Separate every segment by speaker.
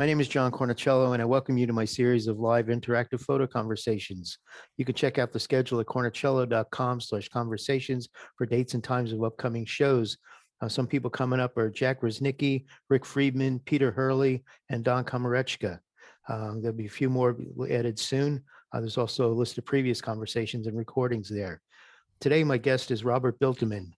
Speaker 1: My name is John Cornicello, and I welcome you to my series of live interactive photo conversations. You can check out the schedule at cornicello.com/conversations for dates and times of upcoming shows. Some people coming up are Jack Rosnicki, Rick Friedman, Peter Hurley, and Don Komarechka. There'll be a few more added soon. There's also a list of previous conversations and recordings there. Today, my guest is Robert Buelteman.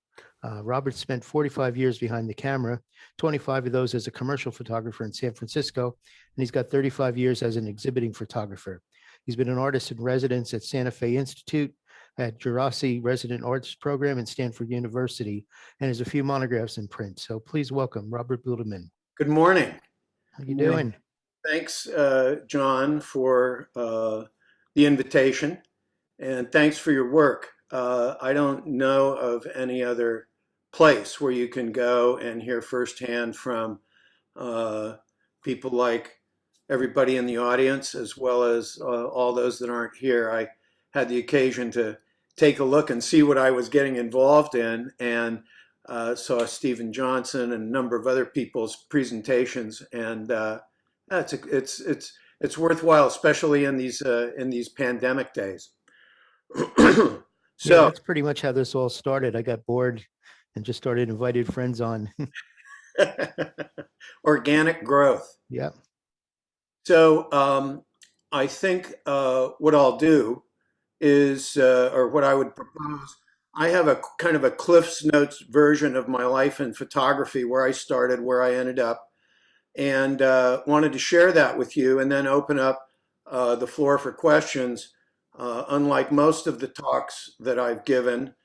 Speaker 1: Robert spent 45 years behind the camera, 25 of those as a commercial photographer in San Francisco, and he's got 35 years as an exhibiting photographer. He's been an artist in residence at Santa Fe Institute, at Gerasi Resident Arts Program in Stanford University, and has a few monographs in print. So please welcome Robert Buelteman.
Speaker 2: Good morning.
Speaker 1: How you doing?
Speaker 2: Thanks, John, for the invitation, and thanks for your work. I don't know of any other place where you can go and hear firsthand from people like everybody in the audience, as well as all those that aren't here. I had the occasion to take a look and see what I was getting involved in, and saw Stephen Johnson and a number of other people's presentations, and it's worthwhile, especially in these pandemic days.
Speaker 1: So that's pretty much how this all started. I got bored and just started inviting friends on.
Speaker 2: Organic growth.
Speaker 1: Yeah.
Speaker 2: So I think what I'll do is, or what I would propose, I have a kind of a Cliff's Notes version of my life in photography, where I started, where I ended up, and wanted to share that with you, and then open up the floor for questions. Unlike most of the talks that I've given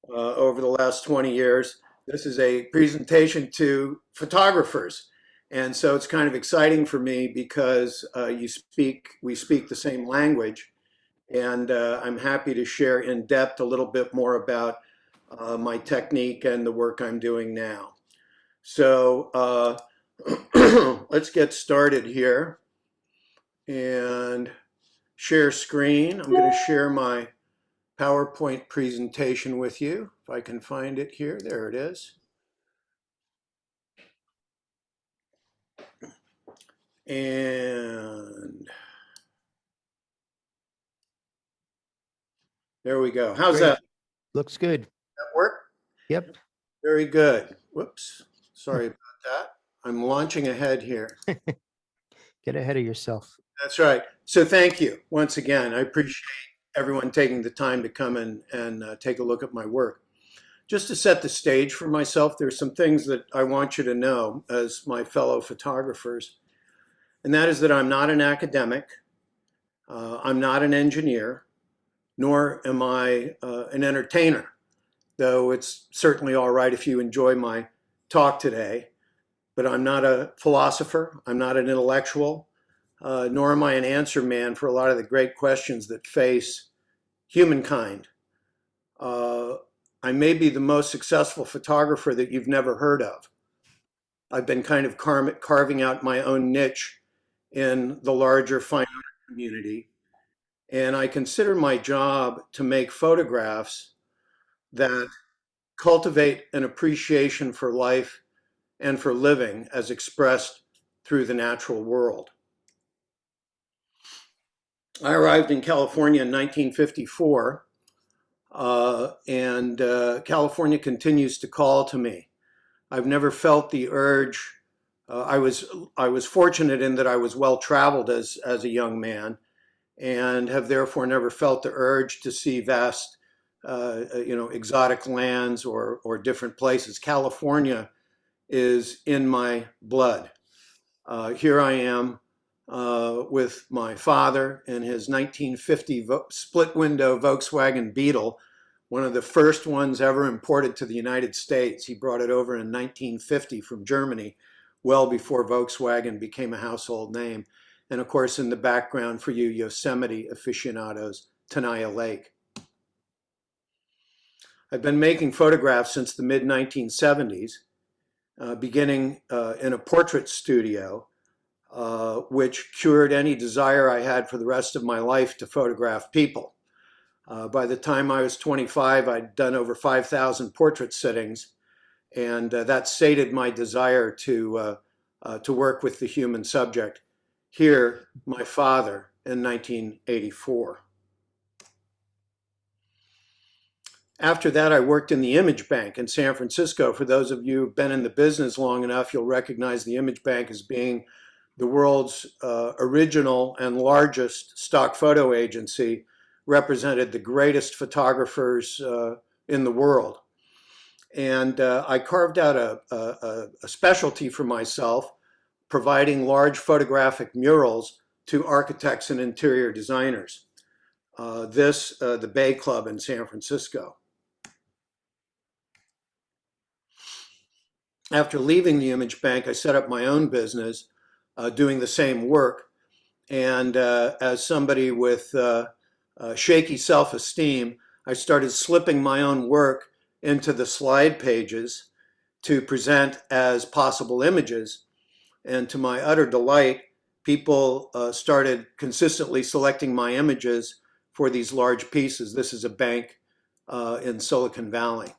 Speaker 2: over the last 20 years, this is a presentation to photographers. And so it's kind of exciting for me because we speak the same language, and I'm happy to share in depth a little bit more about my technique and the work I'm doing now. So let's get started here and share screen. I'm going to share my PowerPoint presentation with you. If I can find it here, there it is. And there we go. How's
Speaker 1: Great.
Speaker 2: that?
Speaker 1: Looks good.
Speaker 2: That work?
Speaker 1: Yep.
Speaker 2: Very good. Whoops. Sorry about that. I'm launching ahead here.
Speaker 1: Get ahead of yourself.
Speaker 2: That's right. So thank you once again. I appreciate everyone taking the time to come and take a look at my work. Just to set the stage for myself, there's some things that I want you to know as my fellow photographers, and that is that I'm not an academic, I'm not an engineer, nor am I an entertainer, though it's certainly all right if you enjoy my talk today. But I'm not a philosopher, I'm not an intellectual, nor am I an answer man for a lot of the great questions that face humankind. I may be the most successful photographer that you've never heard of. I've been kind of carving out my own niche in the larger fine art community, and I consider my job to make photographs that cultivate an appreciation for life and for living as expressed through the natural world. I arrived in California in 1954, and California continues to call to me. I've never felt the urge. I was fortunate in that I was well traveled as a young man, and have therefore never felt the urge to see vast, exotic lands or different places. California is in my blood. Here I am with my father in his 1950 split window Volkswagen Beetle, one of the first ones ever imported to the United States. He brought it over in 1950 from Germany, well before Volkswagen became a household name. And of course, in the background for you Yosemite aficionados, Tenaya Lake. I've been making photographs since the mid-1970s, beginning in a portrait studio, which cured any desire I had for the rest of my life to photograph people. By the time I was 25, I'd done over 5,000 portrait sittings, and that sated my desire to work with the human subject Here, my father in 1984. After that, I worked in the image bank in San Francisco. For those of you who've been in the business long enough, you'll recognize the image bank as being the world's original and largest stock photo agency, represented the greatest photographers in the world. And I carved out a specialty for myself, providing large photographic murals to architects and interior designers. The Bay Club in San Francisco. After leaving the image bank, I set up my own business doing the same work. And as somebody with shaky self-esteem, I started slipping my own work into the slide pages to present as possible images. And to my utter delight, people started consistently selecting my images for these large pieces. This is a bank in Silicon Valley.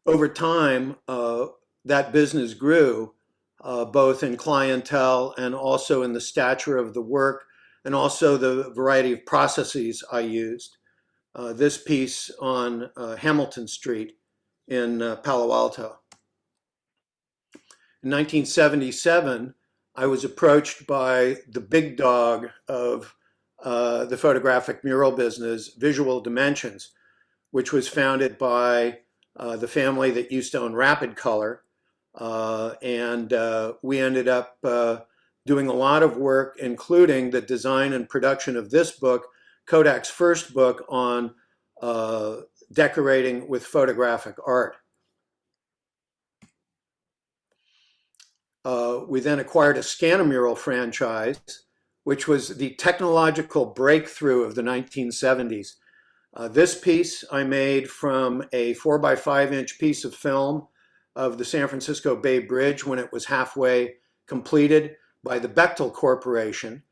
Speaker 2: Over time, that business grew, both in clientele and also in the stature of the work, and also the variety of processes I used. This piece on Hamilton Street in Palo Alto. In 1977, I was approached by the big dog of the photographic mural business, Visual Dimensions, which was founded by the family that used to own Rapid Color. And we ended up doing a lot of work, including the design and production of this book, Kodak's first book on decorating with photographic art. We then acquired a Scanamural franchise, which was the technological breakthrough of the 1970s. This piece I made from a 4x5-inch piece of film of the San Francisco Bay Bridge when it was halfway completed by the Bechtel Corporation.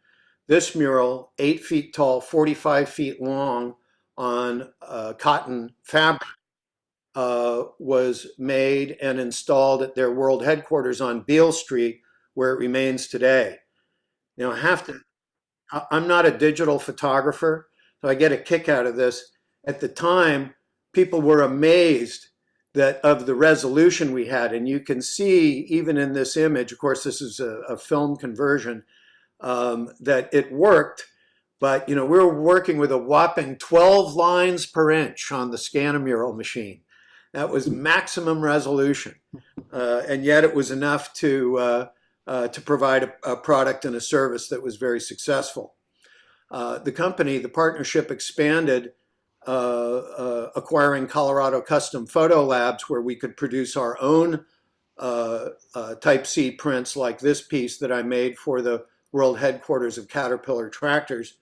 Speaker 2: This mural, 8 feet tall, 45 feet long on cotton fabric, was made and installed at their world headquarters on Beale Street, where it remains today. Now, I'm not a digital photographer, so I get a kick out of this. At the time, people were amazed of the resolution we had. And you can see, even in this image, of course, this is a film conversion, that it worked. But, we were working with a whopping 12 lines per inch on the Scanamural machine. That was maximum resolution. And yet it was enough to provide a product and a service that was very successful. The partnership expanded, acquiring Colorado Custom Photo Labs, where we could produce our own Type C prints like this piece that I made for the world headquarters of Caterpillar Tractors.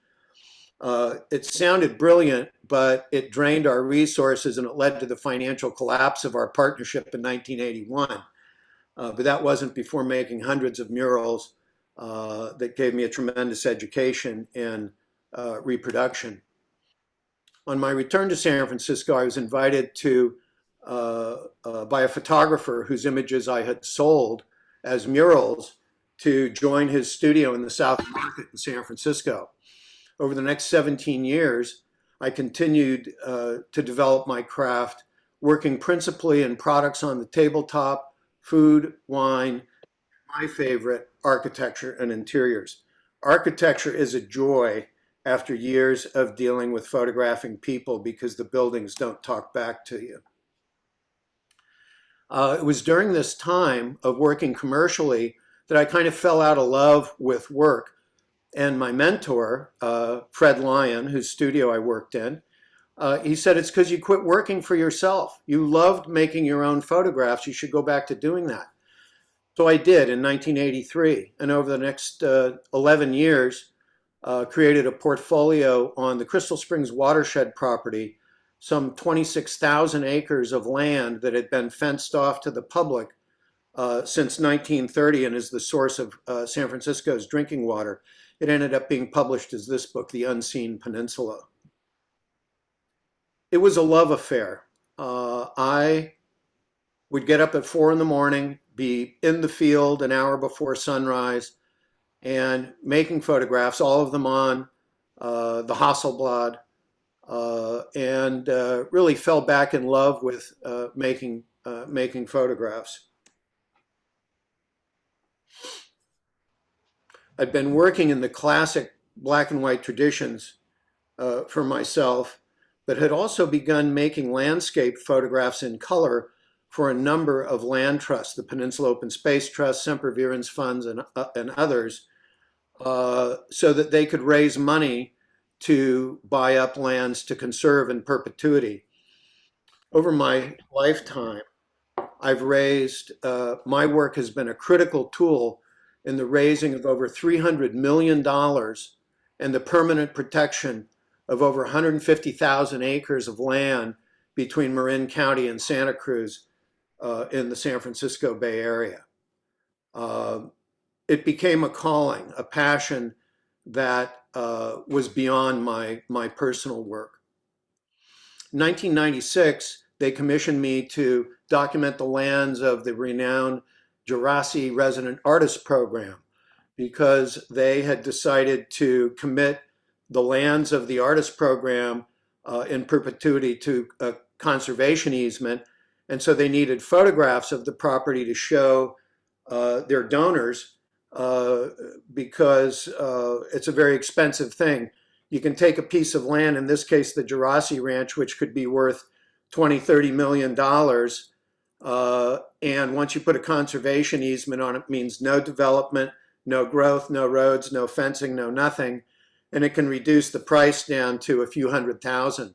Speaker 2: It sounded brilliant, but it drained our resources and it led to the financial collapse of our partnership in 1981. But that wasn't before making hundreds of murals that gave me a tremendous education in reproduction. On my return to San Francisco, I was invited by a photographer whose images I had sold as murals to join his studio in the South Market in San Francisco. Over the next 17 years, I continued to develop my craft, working principally in products on the tabletop, food, wine, my favorite, architecture and interiors. Architecture is a joy after years of dealing with photographing people because the buildings don't talk back to you. It was during this time of working commercially that I kind of fell out of love with work. And my mentor, Fred Lyon, whose studio I worked in, he said, it's because you quit working for yourself. You loved making your own photographs. You should go back to doing that. So I did in 1983. And over the next 11 years, created a portfolio on the Crystal Springs watershed property, some 26,000 acres of land that had been fenced off to the public since 1930 and is the source of San Francisco's drinking water. It ended up being published as this book, The Unseen Peninsula. It was a love affair. I would get up at 4 in the morning, be in the field an hour before sunrise and making photographs, all of them on the Hasselblad, and really fell back in love with making photographs. I'd been working in the classic black and white traditions for myself, but had also begun making landscape photographs in color for a number of land trusts, the Peninsula Open Space Trust, Sempervirens Funds, and others, so that they could raise money to buy up lands to conserve in perpetuity. Over my lifetime, I've raised, my work has been a critical tool in the raising of over $300 million and the permanent protection of over 150,000 acres of land between Marin County and Santa Cruz in the San Francisco Bay Area. It became a calling, a passion that was beyond my personal work. In 1996, they commissioned me to document the lands of the renowned Jurassic Resident Artist Program because they had decided to commit the lands of the artist program in perpetuity to a conservation easement. And so they needed photographs of the property to show their donors because it's a very expensive thing. You can take a piece of land, in this case, the Jurassic Ranch, which could be worth $20–30 million. And once you put a conservation easement on it, it means no development, no growth, no roads, no fencing, no nothing. And it can reduce the price down to a few $100,000.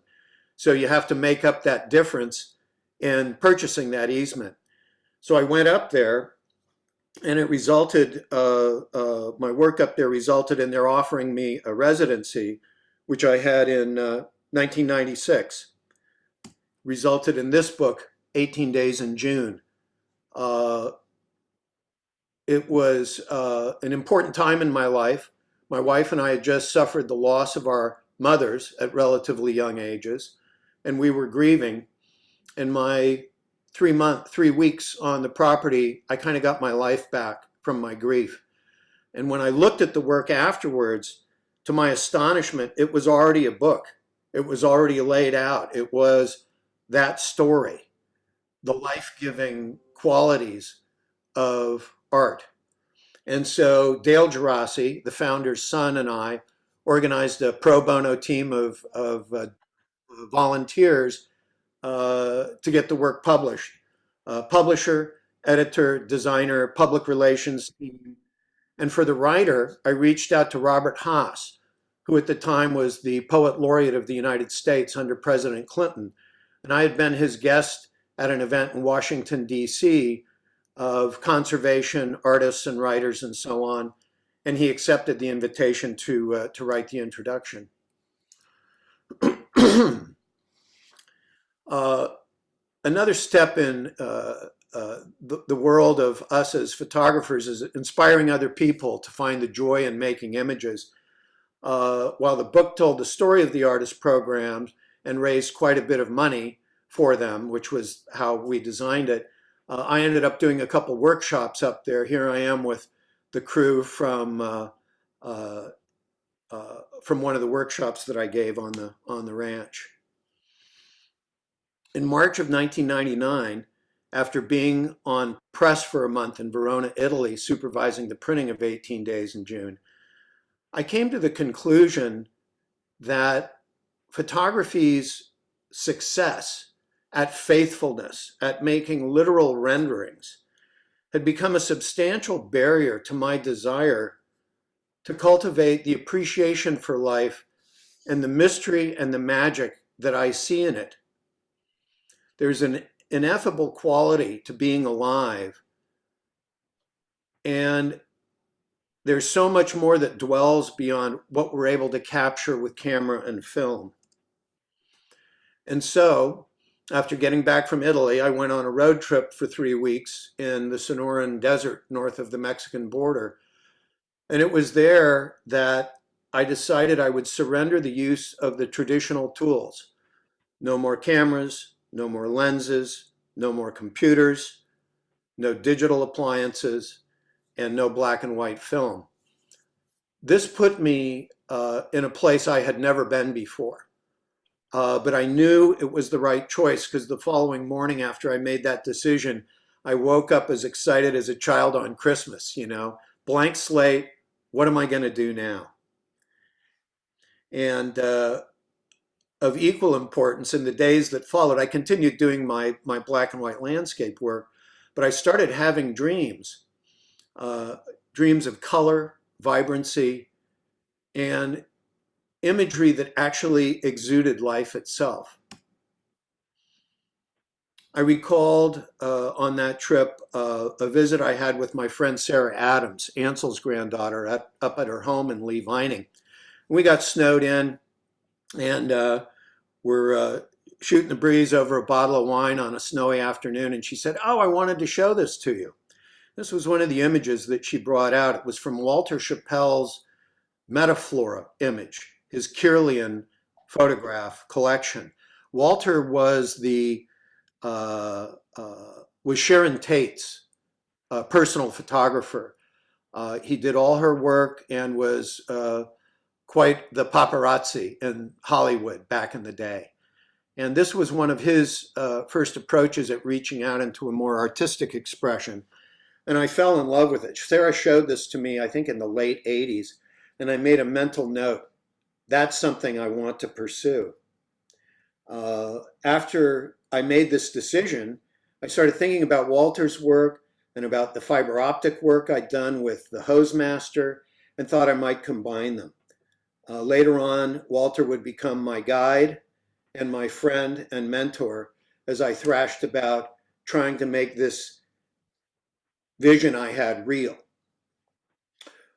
Speaker 2: So you have to make up that difference in purchasing that easement. So I went up there, and it resulted, my work up there resulted in their offering me a residency, which I had in 1996. Resulted in this book, 18 Days in June. It was an important time in my life. My wife and I had just suffered the loss of our mothers at relatively young ages, and we were grieving. And my 3 weeks on the property, I kind of got my life back from my grief. And when I looked at the work afterwards, to my astonishment, it was already a book. It was already laid out. It was that story, the life-giving qualities of art. And so Dale Jurassic, the founder's son, and I organized a pro bono team of volunteers to get the work published. Publisher, editor, designer, public relations team. And for the writer, I reached out to Robert Haas, who at the time was the poet laureate of the United States under President Clinton. And I had been his guest at an event in Washington, D.C. of conservation artists and writers and so on. And he accepted the invitation to write the introduction. Another step in the world of us as photographers is inspiring other people to find the joy in making images. While the book told the story of the artist programs and raised quite a bit of money for them, which was how we designed it, I ended up doing a couple workshops up there. Here I am with the crew from one of the workshops that I gave on the ranch. In March of 1999, after being on press for a month in Verona, Italy, supervising the printing of 18 Days in June, I came to the conclusion that photography's success at faithfulness, at making literal renderings, had become a substantial barrier to my desire to cultivate the appreciation for life and the mystery and the magic that I see in it. There's an ineffable quality to being alive, and there's so much more that dwells beyond what we're able to capture with camera and film. And so, after getting back from Italy, I went on a road trip for 3 weeks in the Sonoran Desert north of the Mexican border. And it was there that I decided I would surrender the use of the traditional tools. No more cameras, no more lenses, no more computers. no digital appliances, and no black and white film. This put me in a place I had never been before. But I knew it was the right choice because the following morning after I made that decision, I woke up as excited as a child on Christmas, you know, blank slate. What am I going to do now? And of equal importance, in the days that followed, I continued doing my black and white landscape work, but I started having dreams, dreams of color, vibrancy, and imagery that actually exuded life itself. I recalled on that trip a visit I had with my friend Sarah Adams, Ansel's granddaughter, up at her home in Lee Vining. We got snowed in, and we're shooting the breeze over a bottle of wine on a snowy afternoon, and she said, "Oh, I wanted to show this to you." This was one of the images that she brought out. It was from Walter Chappell's Metaflora image, his Kirlian photograph collection. Walter was was Sharon Tate's personal photographer. He did all her work and was quite the paparazzi in Hollywood back in the day. And this was one of his first approaches at reaching out into a more artistic expression. And I fell in love with it. Sarah showed this to me, I think, in the late 80s. And I made a mental note. That's something I want to pursue. After I made this decision, I started thinking about Walter's work and about the fiber optic work I'd done with the Hose Master, and thought I might combine them. Later on, Walter would become my guide and my friend and mentor as I thrashed about trying to make this vision I had real.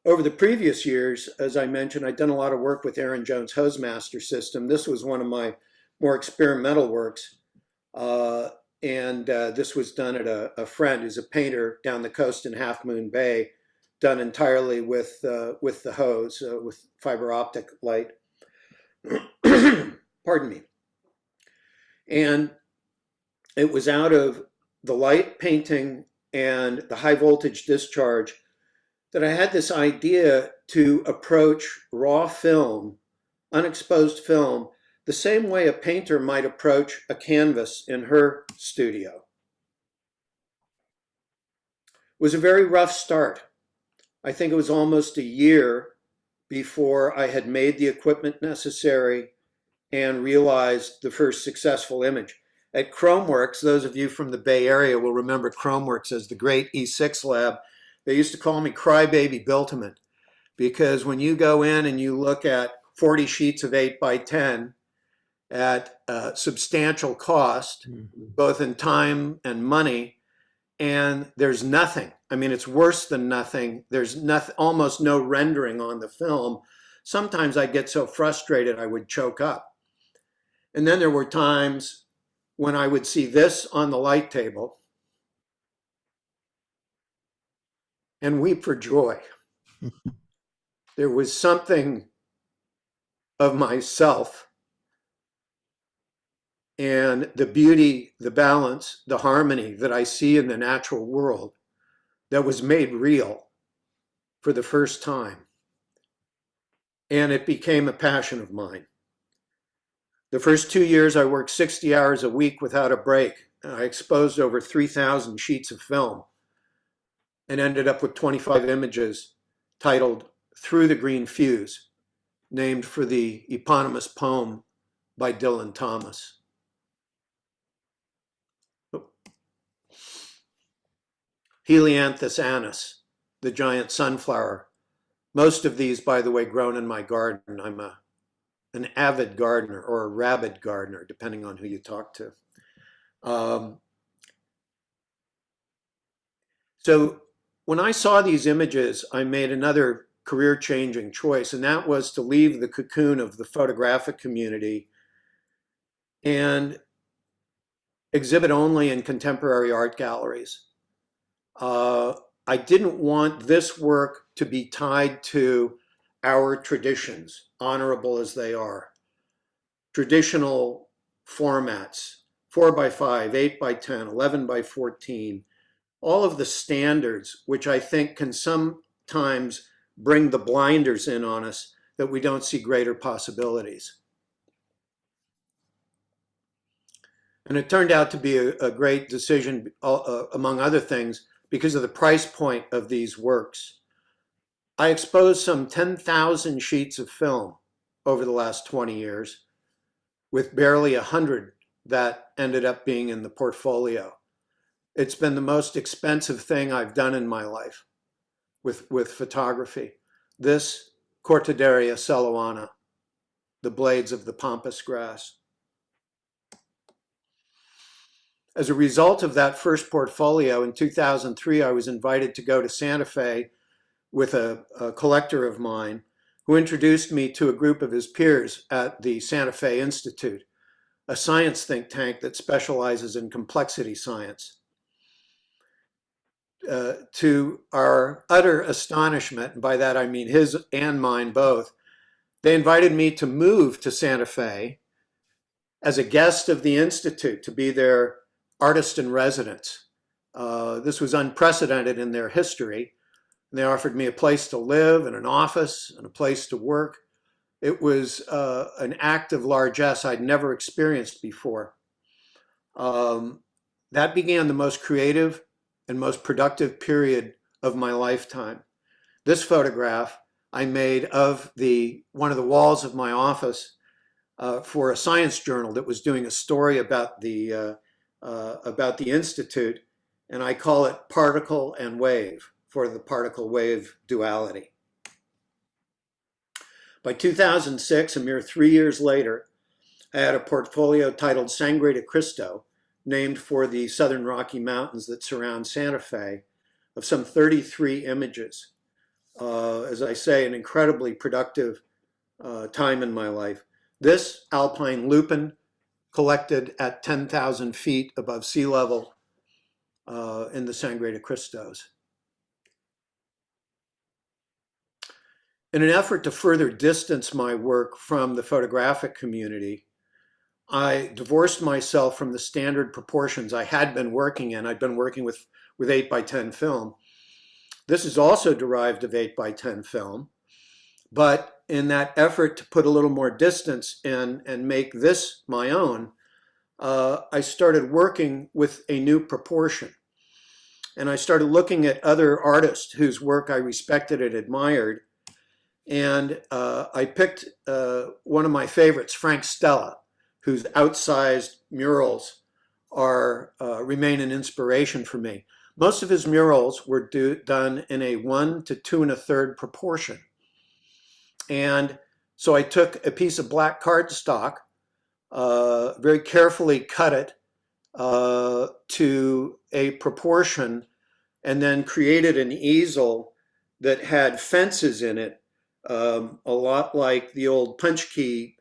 Speaker 2: Over the previous years, as I mentioned, I'd done a lot of work with Aaron Jones' Hose Master system. This was one of my more experimental works. This was done at a friend who's a painter down the coast in Half Moon Bay, done entirely with the hose, with fiber optic light. Pardon me. And it was out of the light painting and the high voltage discharge that I had this idea to approach raw film, unexposed film, the same way a painter might approach a canvas in her studio. It was a very rough start. I think it was almost a year before I had made the equipment necessary and realized the first successful image. At Chromeworks, those of you from the Bay Area will remember Chromeworks as the great E6 lab. They used to call me Crybaby Buelteman, because when you go in and you look at 40 sheets of 8 by 10 at substantial cost, both in time and money, and there's nothing. I mean, it's worse than nothing. There's nothing, almost no rendering on the film. Sometimes I get so frustrated I would choke up. And then there were times when I would see this on the light table and weep for joy. There was something of myself and the beauty, the balance, the harmony that I see in the natural world that was made real for the first time. And it became a passion of mine. The first 2 years, I worked 60 hours a week without a break. I exposed over 3,000 sheets of film and ended up with 25 images titled Through the Green Fuse, named for the eponymous poem by Dylan Thomas. Helianthus annuus, the giant sunflower. Most of these, by the way, grown in my garden. I'm an avid gardener or a rabid gardener, depending on who you talk to. So when I saw these images, I made another career-changing choice, and that was to leave the cocoon of the photographic community and exhibit only in contemporary art galleries. I didn't want this work to be tied to our traditions, honorable as they are. Traditional formats, 4 by 5, 8 by 10, 11 by 14, all of the standards, which I think can sometimes bring the blinders in on us, that we don't see greater possibilities. And it turned out to be a great decision, among other things, because of the price point of these works. I exposed some 10,000 sheets of film over the last 20 years, with barely 100 that ended up being in the portfolio. It's been the most expensive thing I've done in my life with photography. This Cortaderia celoana, the blades of the pampas grass. As a result of that first portfolio, in 2003, I was invited to go to Santa Fe with a collector of mine who introduced me to a group of his peers at the Santa Fe Institute, a science think tank that specializes in complexity science. To our utter astonishment, and by that I mean his and mine both, they invited me to move to Santa Fe as a guest of the Institute, to be their artist in residence. This was unprecedented in their history. They offered me a place to live and an office and a place to work. It was an act of largesse I'd never experienced before. That began the most creative and most productive period of my lifetime. This photograph I made of one of the walls of my office for a science journal that was doing a story about the Institute, and I call it Particle and Wave, for the particle-wave duality. By 2006, a mere 3 years later, I had a portfolio titled Sangre de Cristo, named for the Southern Rocky Mountains that surround Santa Fe, of some 33 images. As I say, an incredibly productive time in my life. This alpine lupin, collected at 10,000 feet above sea level in the Sangre de Cristos. In an effort to further distance my work from the photographic community, I divorced myself from the standard proportions I had been working in. I'd been working with 8x10 film. This is also derived of 8x10 film, but in that effort to put a little more distance in and make this my own, I started working with a new proportion. And I started looking at other artists whose work I respected and admired. And I picked one of my favorites, Frank Stella, whose outsized murals remain an inspiration for me. Most of his murals were done in a 1 to 2 1/3 proportion. And so I took a piece of black cardstock, very carefully cut it to a proportion, and then created an easel that had fences in it, a lot like the old punch key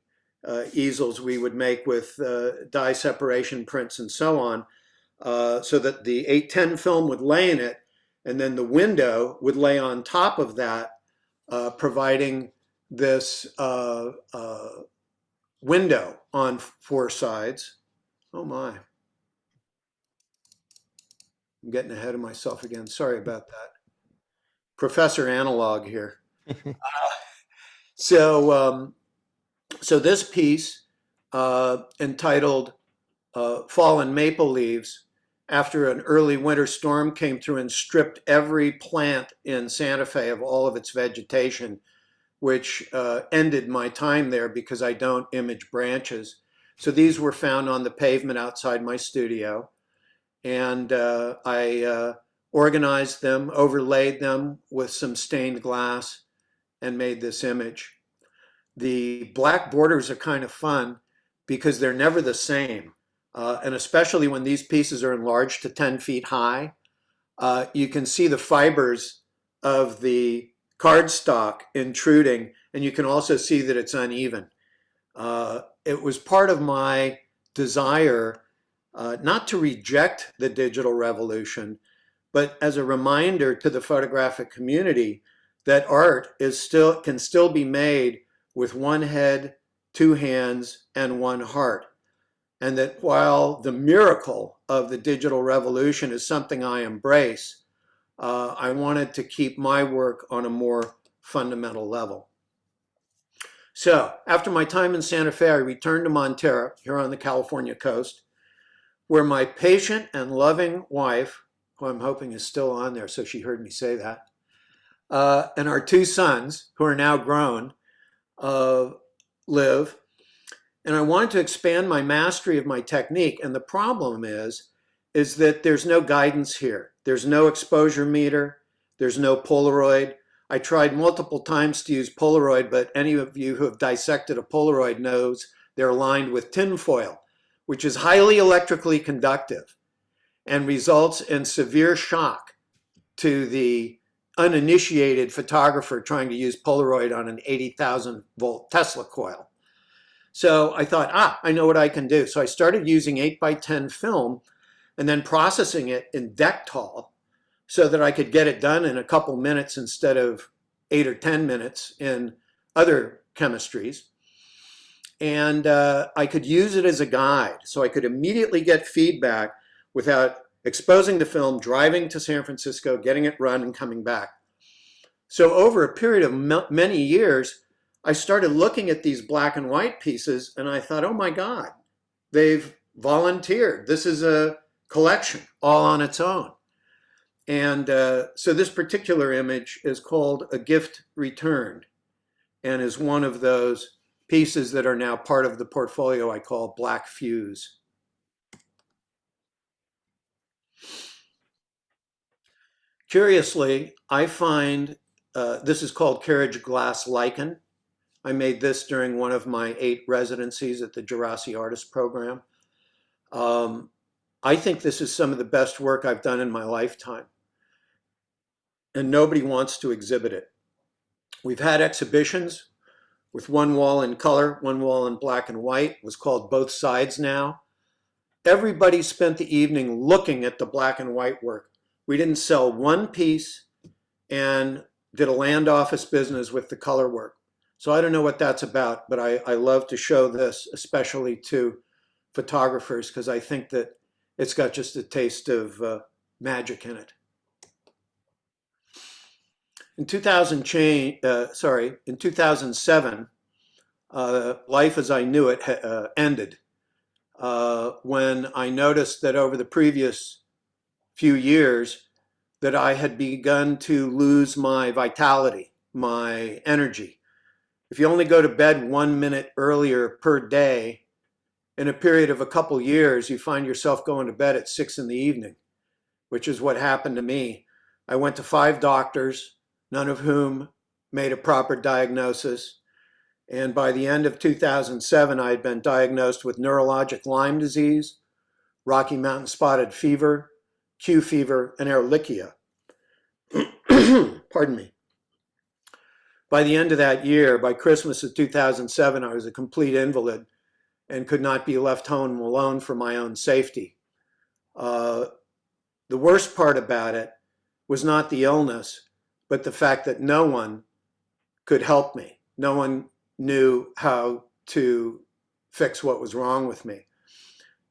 Speaker 2: easels we would make with dye separation prints and so on, so that the 810 film would lay in it, and then the window would lay on top of that, providing this window on 4 sides. Oh my. I'm getting ahead of myself again. Sorry about that. Professor Analog here. So this piece, entitled Fallen Maple Leaves, after an early winter storm came through and stripped every plant in Santa Fe of all of its vegetation, which ended my time there because I don't image branches. So these were found on the pavement outside my studio. And I organized them, overlaid them with some stained glass, and made this image. The black borders are kind of fun because they're never the same. And especially when these pieces are enlarged to 10 feet high, you can see the fibers of the cardstock intruding, and you can also see that it's uneven. It was part of my desire not to reject the digital revolution, but as a reminder to the photographic community that art can still be made with one head, 2 hands, and 1 heart. and that while the miracle of the digital revolution is something I embrace, I wanted to keep my work on a more fundamental level. So after my time in Santa Fe, I returned to Montero, here on the California coast, where my patient and loving wife, who I'm hoping is still on there, so she heard me say that, and our two sons, who are now grown, live. And I wanted to expand my mastery of my technique. And the problem is that there's no guidance here. There's no exposure meter. There's no Polaroid. I tried multiple times to use Polaroid, but any of you who have dissected a Polaroid knows they're lined with tinfoil, which is highly electrically conductive and results in severe shock to the uninitiated photographer trying to use Polaroid on an 80,000 volt Tesla coil. So I thought, I know what I can do. So I started using 8x10 film and then processing it in Dectal so that I could get it done in a couple minutes instead of 8 or 10 minutes in other chemistries. And I could use it as a guide. So I could immediately get feedback without exposing the film, driving to San Francisco, getting it run, and coming back. So over a period of many years, I started looking at these black and white pieces and I thought, oh my God, they've volunteered. This is a collection all on its own. And so this particular image is called A Gift Returned and is one of those pieces that are now part of the portfolio I call Black Fuse. Curiously, I find this is called Carriage glass lichen. I made this during one of my 8 residencies at the Jurassic Artist Program. I think this is some of the best work I've done in my lifetime. And nobody wants to exhibit it. We've had exhibitions with one wall in color, one wall in black and white. It was called Both Sides Now. Everybody spent the evening looking at the black and white work. We didn't sell one piece and did a land office business with the color work. So I don't know what that's about, but I love to show this, especially to photographers, because I think that it's got just a taste of magic in it. In 2007, life as I knew it ended when I noticed that over the previous few years that I had begun to lose my vitality, my energy. If you only go to bed 1 minute earlier per day, in a period of a couple years, you find yourself going to bed at 6 in the evening, which is what happened to me. I went to 5 doctors, none of whom made a proper diagnosis. And by the end of 2007, I had been diagnosed with neurologic Lyme disease, Rocky Mountain spotted fever, Q fever, and Ehrlichia. Pardon me. By the end of that year, by Christmas of 2007, I was a complete invalid and could not be left home alone for my own safety. The worst part about it was not the illness, but the fact that no one could help me. No one knew how to fix what was wrong with me.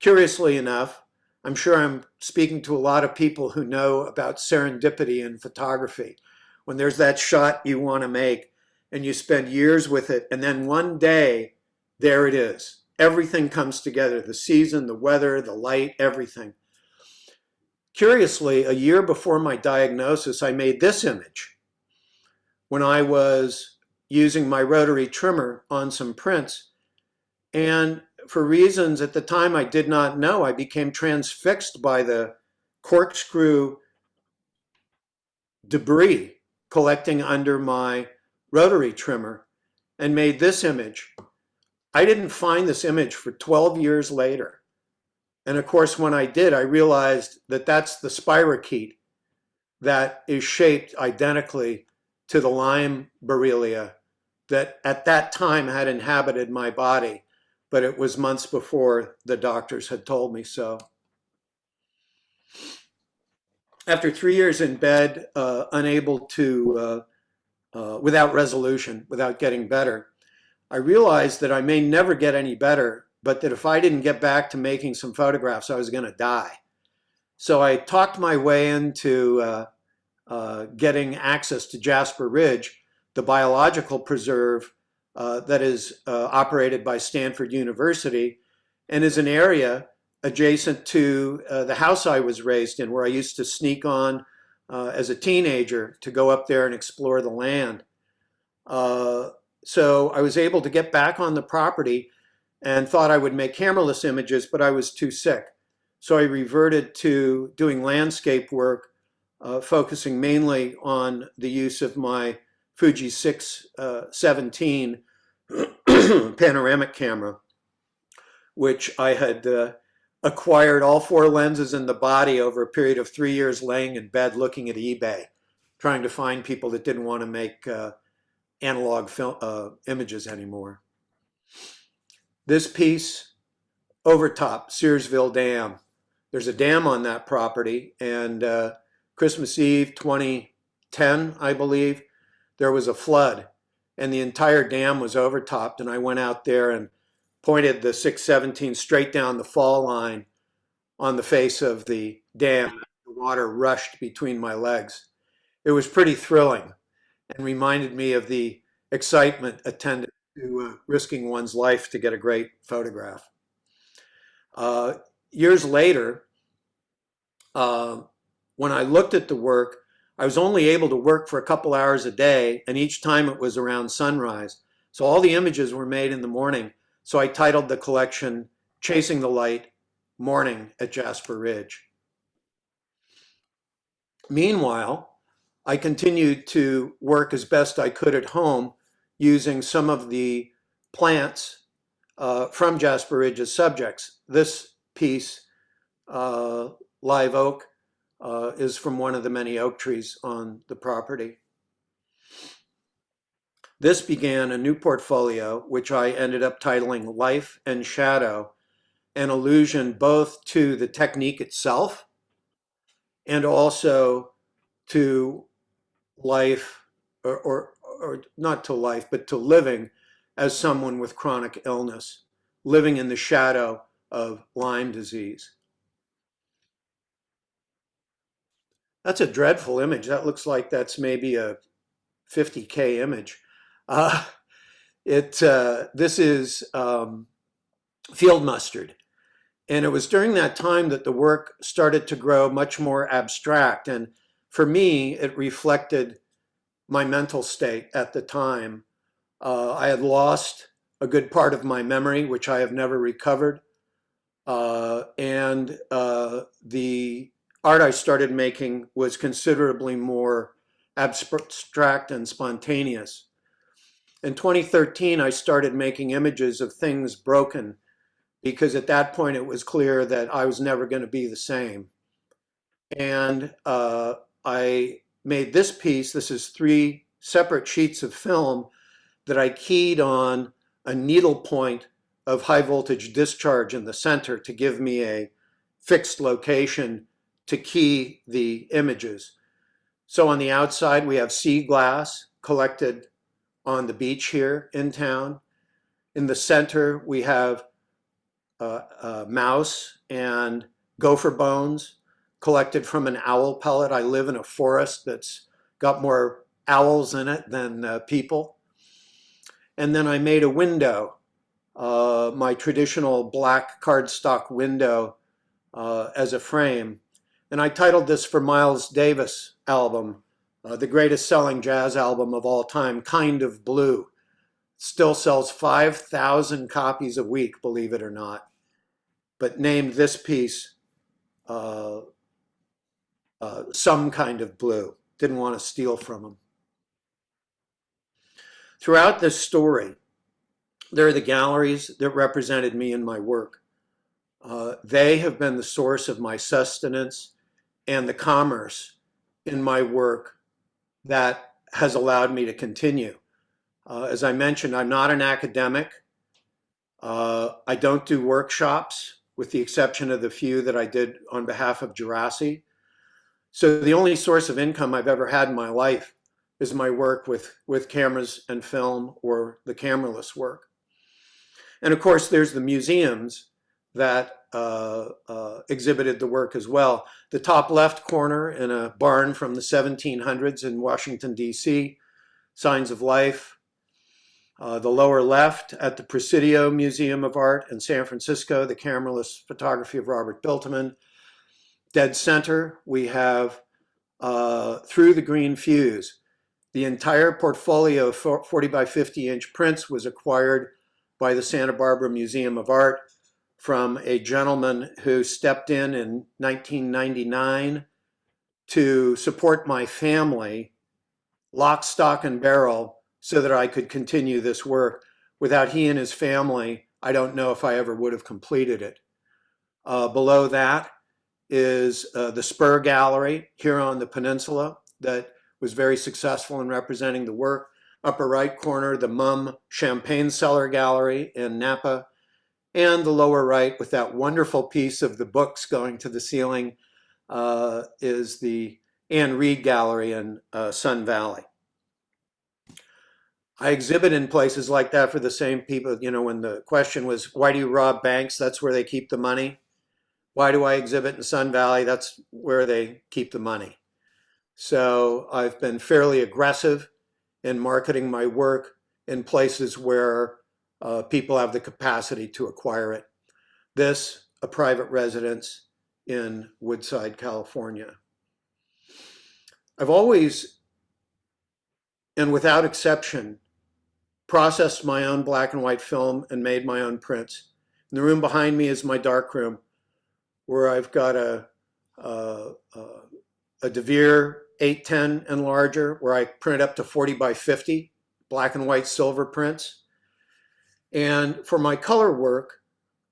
Speaker 2: Curiously enough, I'm sure I'm speaking to a lot of people who know about serendipity in photography. When there's that shot you want to make and you spend years with it, and then one day, there it is. Everything comes together, the season, the weather, the light, everything. Curiously, a year before my diagnosis, I made this image when I was using my rotary trimmer on some prints. And for reasons at the time I did not know, I became transfixed by the corkscrew debris collecting under my rotary trimmer and made this image. I didn't find this image for 12 years later. And of course, when I did, I realized that that's the spirochete that is shaped identically to the Lyme Borrelia that at that time had inhabited my body, but it was months before the doctors had told me so. After 3 years in bed, unable to, without resolution, without getting better, I realized that I may never get any better, but that if I didn't get back to making some photographs, I was going to die. So I talked my way into getting access to Jasper Ridge, the biological preserve that is operated by Stanford University and is an area adjacent to the house I was raised in, where I used to sneak on as a teenager to go up there and explore the land. So I was able to get back on the property and thought I would make cameraless images, but I was too sick. So I reverted to doing landscape work, focusing mainly on the use of my Fuji 617 panoramic camera, which I had acquired all 4 lenses in the body over a period of 3 years laying in bed looking at eBay, trying to find people that didn't want to make analog film, images anymore. This piece, Overtop, Searsville Dam. There's a dam on that property, and Christmas Eve 2010, I believe, there was a flood and the entire dam was overtopped, and I went out there and pointed the 617 straight down the fall line on the face of the dam. The water rushed between my legs. It was pretty thrilling and reminded me of the excitement attendant to risking one's life to get a great photograph. Years later, when I looked at the work, I was only able to work for a couple hours a day, and each time it was around sunrise. So all the images were made in the morning. So I titled the collection Chasing the Light, Morning at Jasper Ridge. Meanwhile, I continued to work as best I could at home using some of the plants from Jasper Ridge as subjects. This piece, live oak, is from one of the many oak trees on the property. This began a new portfolio, which I ended up titling Life and Shadow, an allusion both to the technique itself and also to life, or not to life, but to living as someone with chronic illness, living in the shadow of Lyme disease. That's a dreadful image. That looks like that's maybe a 50K image. This is field mustard. And it was during that time that the work started to grow much more abstract. And for me, it reflected my mental state at the time. I had lost a good part of my memory, which I have never recovered. And the art I started making was considerably more abstract and spontaneous. In 2013, I started making images of things broken, because at that point it was clear that I was never going to be the same. And I made this piece. This is 3 separate sheets of film that I keyed on a needle point of high voltage discharge in the center to give me a fixed location to key the images. So on the outside, we have sea glass collected on the beach here in town. In the center, we have mouse and gopher bones collected from an owl pellet. I live in a forest that's got more owls in it than people. And then I made a window, my traditional black cardstock window as a frame. And I titled this for Miles Davis' album, the greatest selling jazz album of all time, Kind of Blue. Still sells 5,000 copies a week, believe it or not. But named this piece Some Kind of Blue. Didn't want to steal from him. Throughout this story, there are the galleries that represented me and my work. They have been the source of my sustenance and the commerce in my work that has allowed me to continue. As I mentioned, I'm not an academic. I don't do workshops, with the exception of the few that I did on behalf of Jurassic. So the only source of income I've ever had in my life is my work with cameras and film, or the cameraless work. And of course, there's the museums that exhibited the work as well. The top left corner in a barn from the 1700s in Washington, D.C., Signs of Life. The lower left at the Presidio Museum of Art in San Francisco, the cameraless photography of Robert Buelteman. Dead center, we have Through the Green Fuse. The entire portfolio of 40 by 50 inch prints was acquired by the Santa Barbara Museum of Art from a gentleman who stepped in 1999 to support my family, lock, stock, and barrel, so that I could continue this work. Without he and his family, I don't know if I ever would have completed it. Below that is the Spur Gallery here on the peninsula that was very successful in representing the work. Upper right corner, the Mumm Champagne Cellar Gallery in Napa. And the lower right, with that wonderful piece of the books going to the ceiling, is the Anne Reed Gallery in Sun Valley. I exhibit in places like that for the same people. You know, when the question was, why do you rob banks? That's where they keep the money. Why do I exhibit in Sun Valley? That's where they keep the money. So I've been fairly aggressive in marketing my work in places where people have the capacity to acquire it. This, a private residence in Woodside, California. I've always, and without exception, processed my own black and white film and made my own prints. In the room behind me is my darkroom, where I've got a DeVere 810 and larger, where I print up to 40 by 50 black and white silver prints. And for my color work,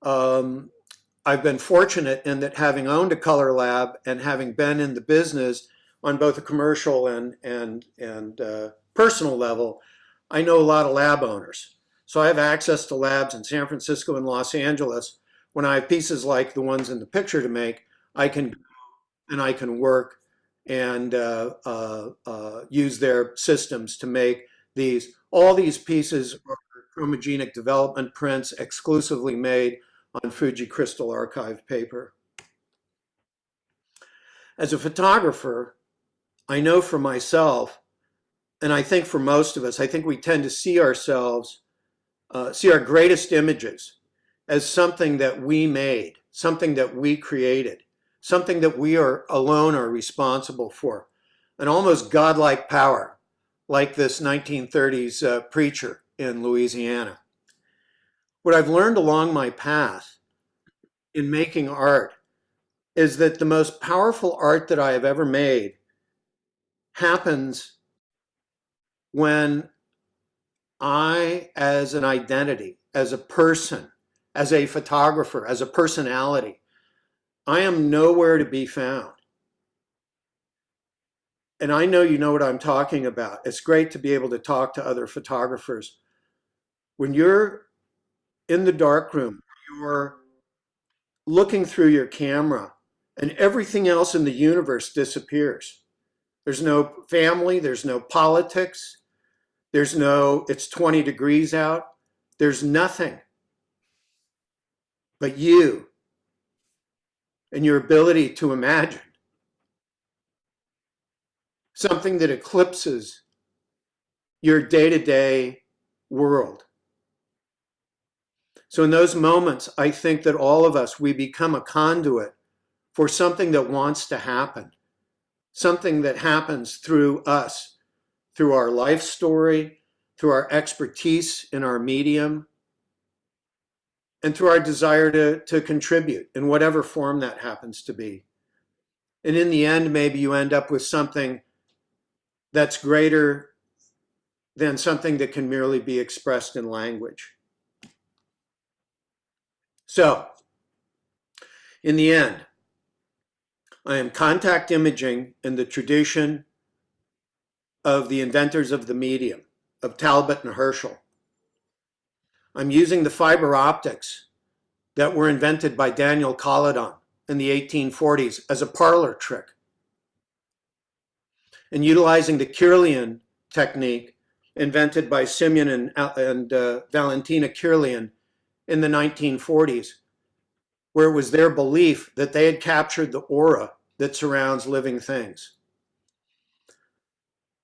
Speaker 2: I've been fortunate in that, having owned a color lab and having been in the business on both a commercial and personal level, I know a lot of lab owners. So I have access to labs in San Francisco and Los Angeles. When I have pieces like the ones in the picture to make, I can go and I can work and use their systems to make these. All these pieces are chromogenic development prints exclusively made on Fuji crystal archive paper. As a photographer, I know for myself, and I think for most of us, I think we tend to see ourselves, see our greatest images as something that we made, something that we created, something that we are alone are responsible for, an almost godlike power, like this 1930s preacher in Louisiana. What I've learned along my path in making art is that the most powerful art that I have ever made happens when I, as an identity, as a person, as a photographer, as a personality, I am nowhere to be found. And I know you know what I'm talking about. It's great to be able to talk to other photographers. When you're in the darkroom, you're looking through your camera and everything else in the universe disappears. There's no family, there's no politics, there's no, it's 20 degrees out. There's nothing but you and your ability to imagine something that eclipses your day-to-day world. So in those moments, I think that all of us, we become a conduit for something that wants to happen, something that happens through us, through our life story, through our expertise in our medium, and through our desire to contribute in whatever form that happens to be. And in the end, maybe you end up with something that's greater than something that can merely be expressed in language. So, in the end, I am contact imaging in the tradition of the inventors of the medium, of Talbot and Herschel. I'm using the fiber optics that were invented by Daniel Colladon in the 1840s as a parlor trick, and utilizing the Kirlian technique invented by Simeon and Valentina Kirlian in the 1940s, where it was their belief that they had captured the aura that surrounds living things.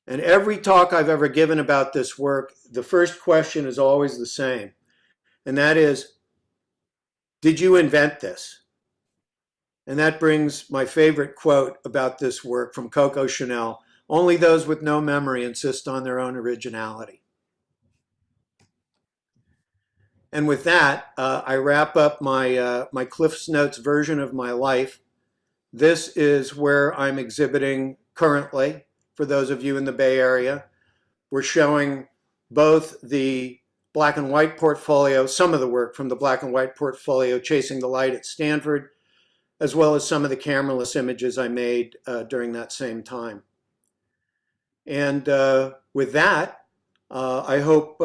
Speaker 2: And every talk I've ever given about this work, the first question is always the same. And that is, did you invent this? And that brings my favorite quote about this work from Coco Chanel. Only those with no memory insist on their own originality. And with that, I wrap up my Cliff's Notes version of my life. This is where I'm exhibiting currently, for those of you in the Bay Area. We're showing both the black and white portfolio, some of the work from the black and white portfolio, Chasing the Light at Stanford, as well as some of the cameraless images I made during that same time. And with that, I hope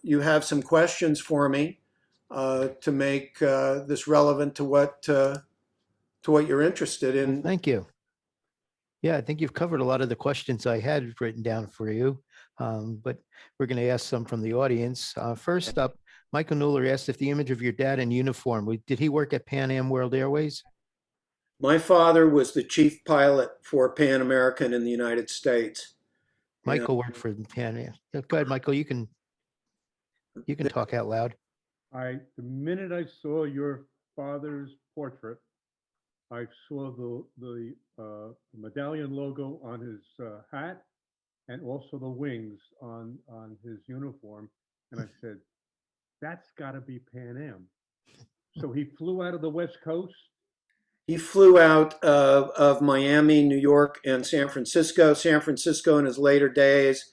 Speaker 2: you have some questions for me to make this relevant to what you're interested in.
Speaker 1: Well, thank you. Yeah, I think you've covered a lot of the questions I had written down for you, but we're going to ask some from the audience. First up, Michael Nuller asked if the image of your dad in uniform, did he work at Pan Am World Airways?
Speaker 2: My father was the chief pilot for Pan American in the United States.
Speaker 1: Michael worked for Pan Am. Go ahead, Michael. You can talk out loud.
Speaker 3: The minute I saw your father's portrait, I saw the medallion logo on his hat and also the wings on his uniform. And I said, that's got to be Pan Am. So he flew out of the West Coast?
Speaker 2: He flew out of Miami, New York, and San Francisco. San Francisco in his later days.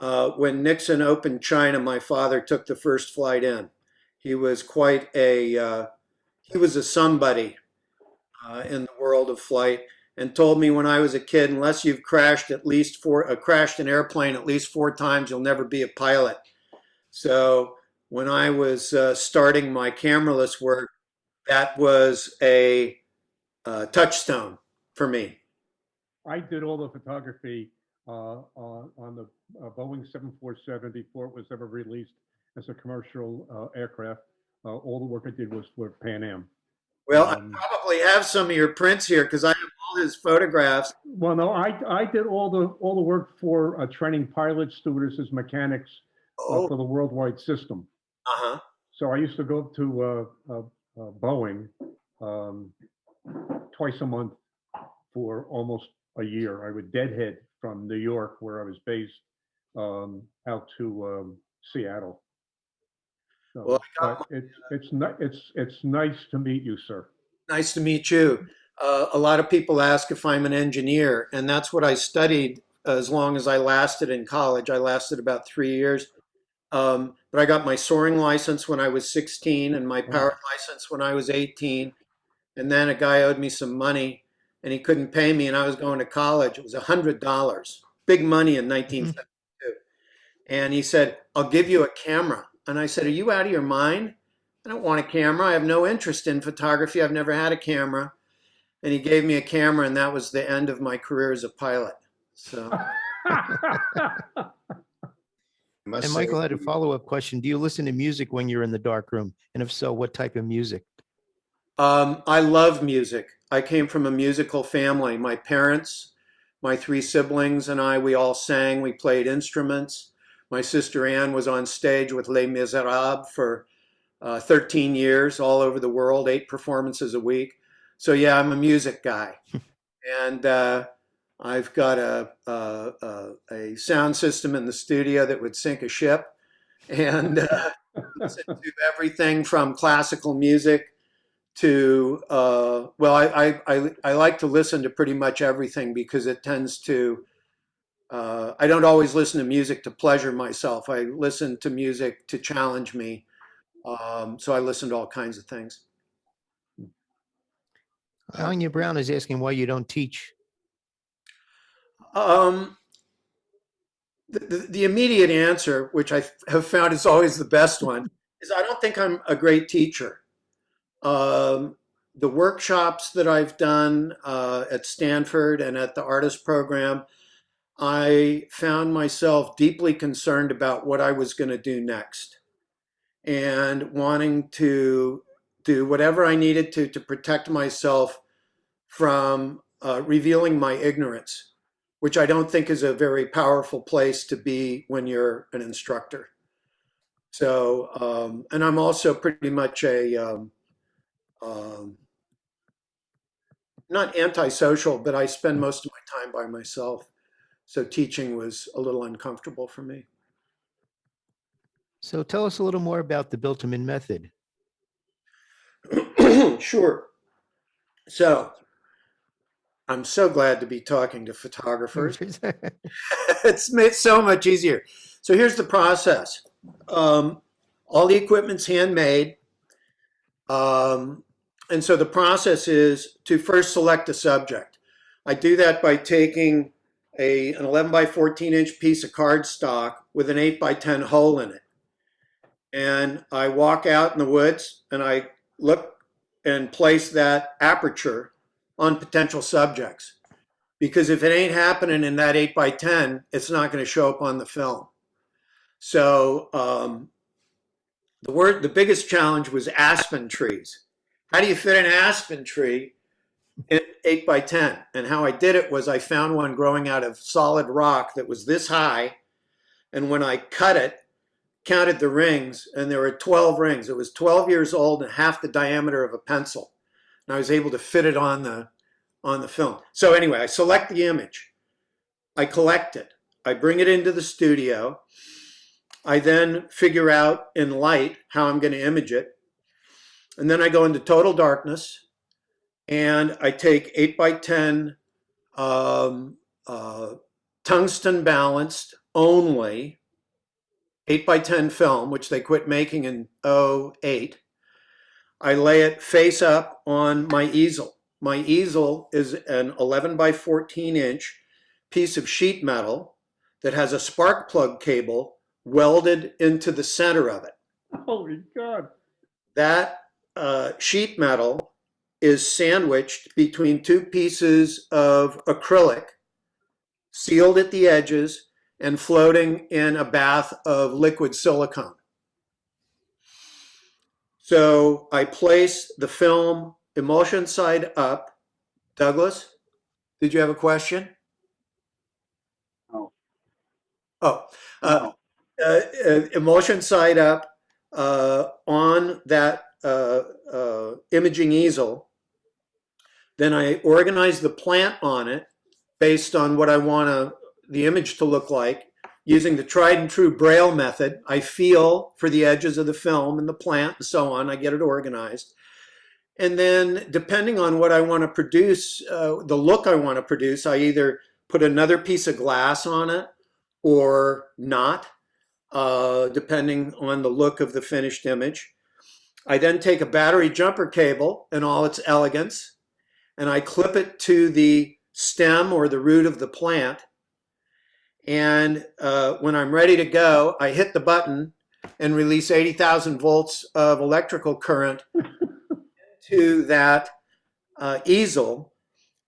Speaker 2: When Nixon opened China, my father took the first flight in. He was quite he was a somebody in the world of flight, and told me when I was a kid, unless you've crashed crashed an airplane at least 4 times, you'll never be a pilot. So when I was starting my cameraless work, that was a touchstone for me.
Speaker 3: I did all the photography on the Boeing 747 before it was ever released as a commercial aircraft. All the work I did was for Pan Am.
Speaker 2: Well, I probably have some of your prints here because I have all his photographs.
Speaker 3: Well, no, I did all the work for training pilots, stewardesses, mechanics for the worldwide system.
Speaker 2: Uh-huh.
Speaker 3: So I used to go to Boeing twice a month for almost a year. I would deadhead from New York, where I was based, out to Seattle. So, well, it's nice to meet you, sir.
Speaker 2: Nice to meet you. A lot of people ask if I'm an engineer, and that's what I studied as long as I lasted in college. I lasted about 3 years. But I got my soaring license when I was 16 and my powered license when I was 18. And then a guy owed me some money and he couldn't pay me, and I was going to college. It was $100, big money in 1972. And he said, I'll give you a camera. And I said, are you out of your mind? I don't want a camera. I have no interest in photography. I've never had a camera. And he gave me a camera, and that was the end of my career as a pilot. So.
Speaker 1: And Michael had a follow-up question. Do you listen to music when you're in the dark room? And if so, what type of music?
Speaker 2: I love music. I came from a musical family. My parents, my 3 siblings, and we all sang. We played instruments. My sister Anne was on stage with Les Miserables for 13 years all over the world, 8 performances a week. So yeah, I'm a music guy. And I've got a sound system in the studio that would sink a ship, and listen to everything from classical music to I like to listen to pretty much everything because it tends to I don't always listen to music to pleasure myself. I listen to music to challenge me. So I listen to all kinds of things.
Speaker 1: Anya Brown is asking why you don't teach.
Speaker 2: The immediate answer, which I have found is always the best one, is I don't think I'm a great teacher. The workshops that I've done at Stanford and at the artist program, I found myself deeply concerned about what I was going to do next. and wanting to do whatever I needed to protect myself from revealing my ignorance, which I don't think is a very powerful place to be when you're an instructor. So, and I'm also pretty much a, not antisocial, but I spend most of my time by myself. So teaching was a little uncomfortable for me.
Speaker 1: So tell us a little more about the Buelteman method.
Speaker 2: Sure. So I'm so glad to be talking to photographers. It's made so much easier. So here's the process. All the equipment's handmade. And so the process is to first select a subject. I do that by taking an 11 by 14 inch piece of cardstock with an 8 by 10 hole in it. And I walk out in the woods and I look and place that aperture on potential subjects. Because if it ain't happening in that 8 by 10, it's not going to show up on the film. So the biggest challenge was aspen trees. How do you fit an aspen tree in 8 by 10? And how I did it was I found one growing out of solid rock that was this high. And when I cut it, counted the rings, and there were 12 rings. It was 12 years old and half the diameter of a pencil. And I was able to fit it on the film. So anyway, I select the image. I collect it. I bring it into the studio. I then figure out in light how I'm going to image it. And then I go into total darkness and I take 8 by 10 tungsten balanced only 8 by 10 film, which they quit making in 2008. I lay it face up on my easel. My easel is an 11 by 14 inch piece of sheet metal that has a spark plug cable welded into the center of it.
Speaker 3: Holy God.
Speaker 2: That sheet metal is sandwiched between two pieces of acrylic, sealed at the edges and floating in a bath of liquid silicone. So I place the film emulsion side up. Douglas, did you have a question?
Speaker 4: No.
Speaker 2: Oh,
Speaker 4: No.
Speaker 2: emulsion side up on that imaging easel. Then I organize the plant on it based on what I want the image to look like. Using the tried and true Braille method, I feel for the edges of the film and the plant and so on. I get it organized. And then depending on what I want to produce, the look I want to produce, I either put another piece of glass on it or not, depending on the look of the finished image. I then take a battery jumper cable in all its elegance, and I clip it to the stem or the root of the plant. And when I'm ready to go, I hit the button and release 80,000 volts of electrical current to that easel.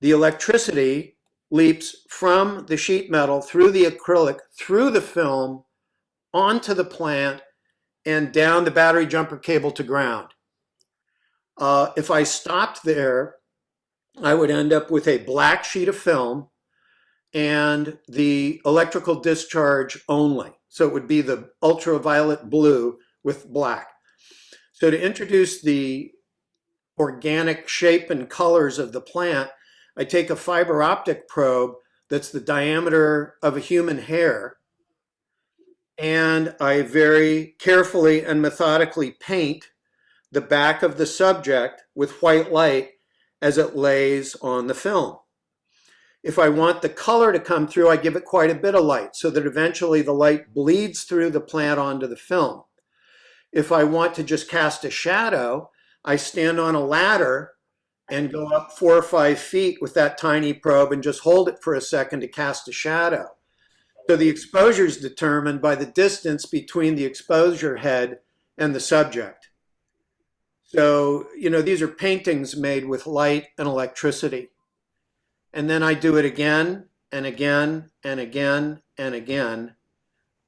Speaker 2: The electricity leaps from the sheet metal through the acrylic, through the film, onto the plant, and down the battery jumper cable to ground. If I stopped there, I would end up with a black sheet of film and the electrical discharge only. So it would be the ultraviolet blue with black. So to introduce the organic shape and colors of the plant, I take a fiber optic probe that's the diameter of a human hair, and I very carefully and methodically paint the back of the subject with white light as it lays on the film. If I want the color to come through, I give it quite a bit of light so that eventually the light bleeds through the plant onto the film. If I want to just cast a shadow, I stand on a ladder and go up 4 or 5 feet with that tiny probe and just hold it for a second to cast a shadow. So the exposure is determined by the distance between the exposure head and the subject. So, you know, these are paintings made with light and electricity. And then I do it again and again and again and again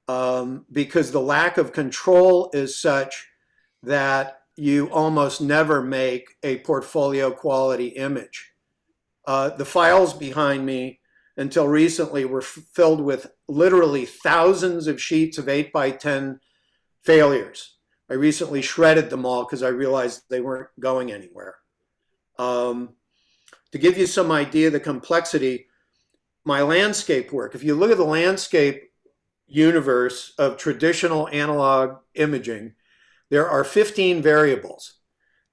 Speaker 2: because the lack of control is such that you almost never make a portfolio quality image. The files behind me until recently were filled with literally thousands of sheets of 8x10 failures. I recently shredded them all because I realized they weren't going anywhere. To give you some idea of the complexity, my landscape work, if you look at the landscape universe of traditional analog imaging, there are 15 variables.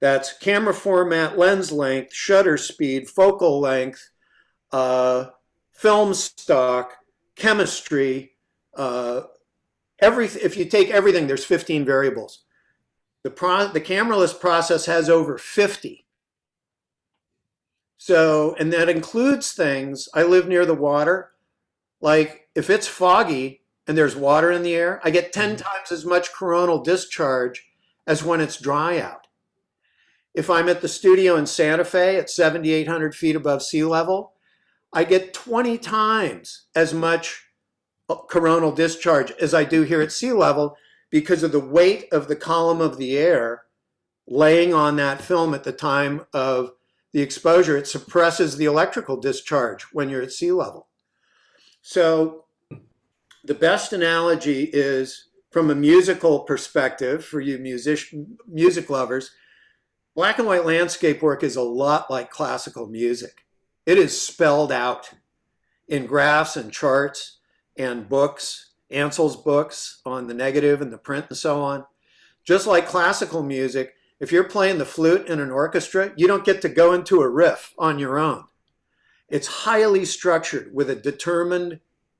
Speaker 2: That's camera format, lens length, shutter speed, focal length, film stock, chemistry, if you take everything, there's 15 variables. The cameraless process has over 50. So, and that includes things, I live near the water, like if it's foggy and there's water in the air, I get 10 times as much coronal discharge as when it's dry out. If I'm at the studio in Santa Fe at 7,800 feet above sea level, I get 20 times as much coronal discharge as I do here at sea level because of the weight of the column of the air laying on that film at the time of the exposure. It suppresses the electrical discharge when you're at sea level. So the best analogy is from a musical perspective for you music lovers. Black and white landscape work is a lot like classical music. It is spelled out in graphs and charts and books, Ansell's books on the negative and the print and so on. Just like classical music, if you're playing the flute in an orchestra, you don't get to go into a riff on your own. It's highly structured with a determined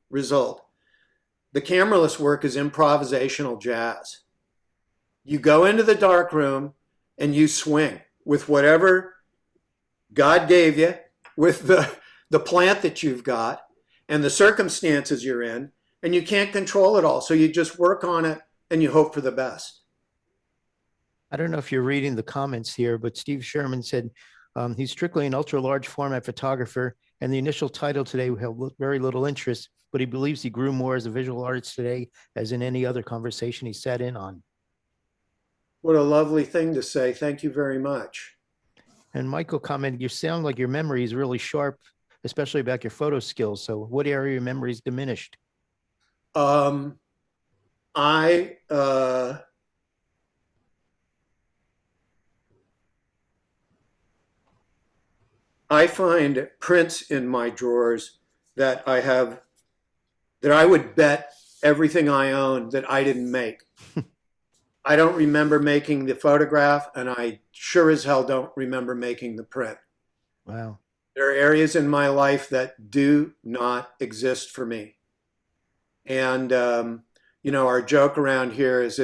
Speaker 2: result. The cameraless work is improvisational jazz. You go into the dark room and you swing with whatever God gave you, with the plant that you've got and the circumstances you're in, and you can't control it all. So you just work on it and you hope for the best.
Speaker 1: I don't know if you're reading the comments here, but Steve Sherman said he's strictly an ultra large format photographer, and the initial title today held very little interest, but he believes he grew more as a visual artist today as in any other conversation he sat in on.
Speaker 2: What a lovely thing to say. Thank you very much.
Speaker 1: And Michael commented, you sound like your memory is really sharp, especially about your photo skills. So what area of your memory is diminished?
Speaker 2: I find prints in my drawers that I would bet everything I own that I didn't make. I don't remember making the photograph, and I sure as hell don't remember making the print.
Speaker 1: Wow.
Speaker 2: There are areas in my life that do not exist for me. And, our joke around here is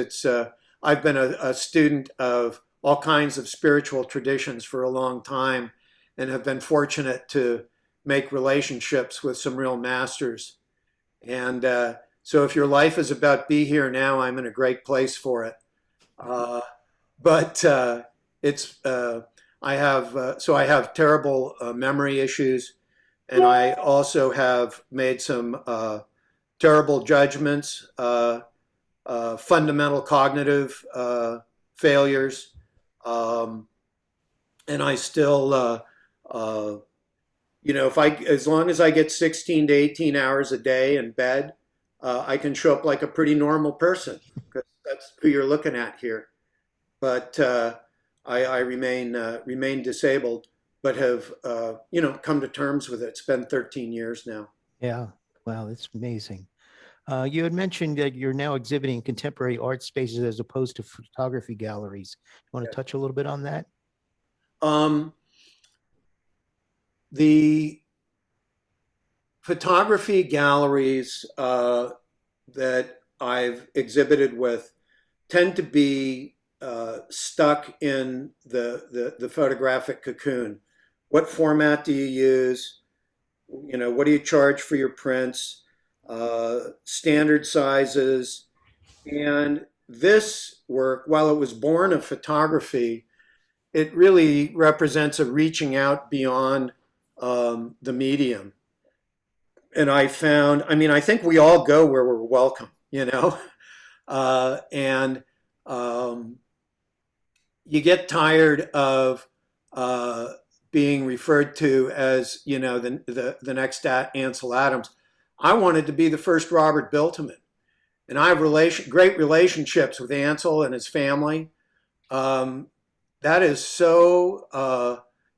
Speaker 2: I've been a student of all kinds of spiritual traditions for a long time and have been fortunate to make relationships with some real masters. And so if your life is about be here now, I'm in a great place for it. I have terrible memory issues, and I also have made some terrible judgments, fundamental cognitive failures, and I still, as long as I get 16 to 18 hours a day in bed, I can show up like a pretty normal person, because that's who you're looking at here. But I remain disabled, but have come to terms with it. It's been 13 years now.
Speaker 1: Yeah. Wow, that's amazing. You had mentioned that you're now exhibiting contemporary art spaces as opposed to photography galleries. You want to touch a little bit on that?
Speaker 2: The photography galleries that I've exhibited with tend to be stuck in the photographic cocoon. What format do you use? What do you charge for your prints? Standard sizes. And this work, while it was born of photography, it really represents a reaching out beyond the medium. And I think we all go where we're welcome, and you get tired of being referred to as, you know, the next Ansel Adams. I wanted to be the first Robert Buelteman. And I have great relationships with Ansel and his family. Um, that is so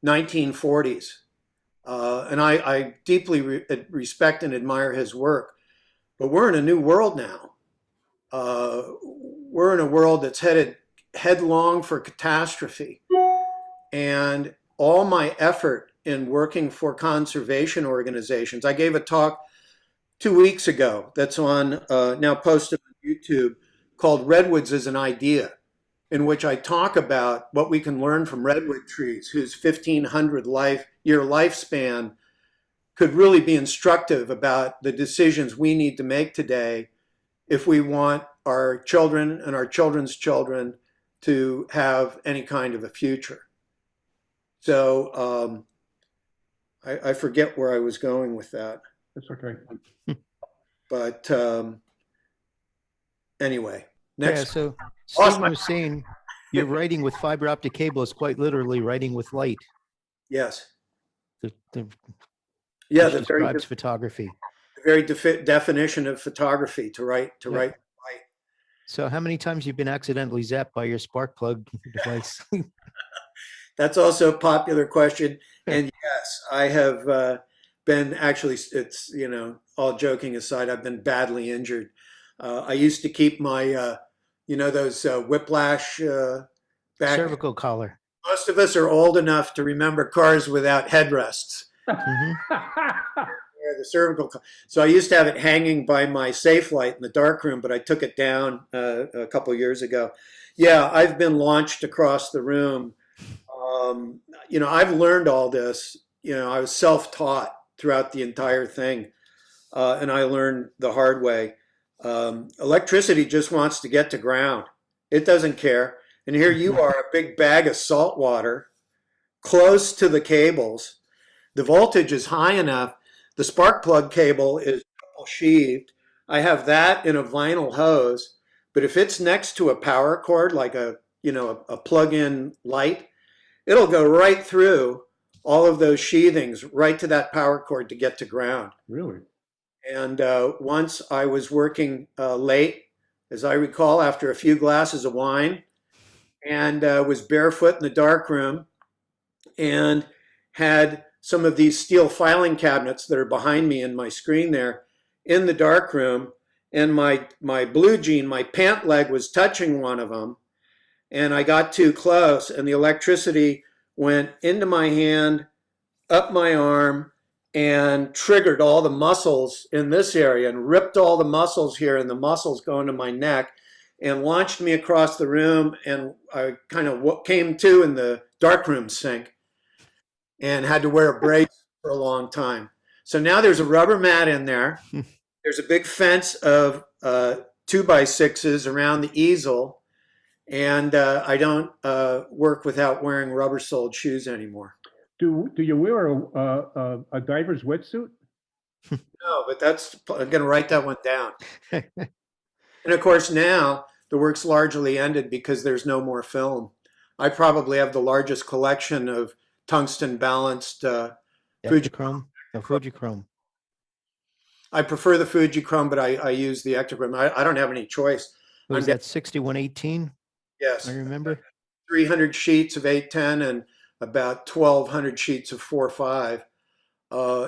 Speaker 2: 1940s. And I deeply respect and admire his work. But we're in a new world now. We're in a world that's headed headlong for catastrophe. And all my effort in working for conservation organizations, I gave a talk 2 weeks ago that's on now posted on YouTube called Redwoods as an Idea, in which I talk about what we can learn from redwood trees whose 1,500 year lifespan could really be instructive about the decisions we need to make today if we want our children and our children's children to have any kind of a future. So I forget where I was going with that.
Speaker 3: That's okay.
Speaker 2: But anyway,
Speaker 1: Yeah,
Speaker 2: next.
Speaker 1: so
Speaker 2: Lost
Speaker 1: Stephen
Speaker 2: my-
Speaker 1: was saying you're writing with fiber optic cable is quite literally writing with light.
Speaker 2: Yes.
Speaker 1: The
Speaker 2: Yeah,
Speaker 1: which
Speaker 2: the
Speaker 1: describes photography.
Speaker 2: very definition of photography to write
Speaker 1: Yeah.
Speaker 2: light.
Speaker 1: So how many times you've been accidentally zapped by your spark plug device?
Speaker 2: That's also a popular question. And yes, I have been actually, it's, you know, all joking aside, I've been badly injured. I used to keep my, you know, those whiplash back.
Speaker 1: Cervical collar.
Speaker 2: Most of us are old enough to remember cars without headrests.
Speaker 1: Mhm.
Speaker 2: The cervical. So I used to have it hanging by my safe light in the darkroom, but I took it down a couple of years ago. Yeah, I've been launched across the room. You know, I've learned all this. You know, I was self-taught throughout the entire thing, and I learned the hard way. Electricity just wants to get to ground. It doesn't care. And here you are, a big bag of salt water, close to the cables. The voltage is high enough. The spark plug cable is double sheathed. I have that in a vinyl hose, but if it's next to a power cord, like a, you know, a plug-in light, it'll go right through all of those sheathings, right to that power cord to get to ground.
Speaker 3: Really?
Speaker 2: And once I was working late, as I recall, after a few glasses of wine, and was barefoot in the dark room, and had some of these steel filing cabinets that are behind me in my screen there in the dark room, and my blue jean, my pant leg was touching one of them, and I got too close, and the electricity went into my hand, up my arm, and triggered all the muscles in this area and ripped all the muscles here and the muscles going to my neck and launched me across the room, and I kind of came to in the darkroom sink and had to wear a brace for a long time. So now there's a rubber mat in there. There's a big fence of 2x6s around the easel, and I don't work without wearing rubber-soled shoes anymore.
Speaker 3: Do you wear a diver's wetsuit?
Speaker 2: No, but I'm going to write that one down. And of course, now the work's largely ended because there's no more film. I probably have the largest collection of tungsten balanced
Speaker 1: Fujichrome. No, Fujichrome.
Speaker 2: I prefer the Fujichrome, but I use the Ektachrome. I don't have any choice.
Speaker 1: Was that 6118?
Speaker 2: Yes.
Speaker 1: I remember.
Speaker 2: 300 sheets of 810 and about 1,200 sheets of 4.5.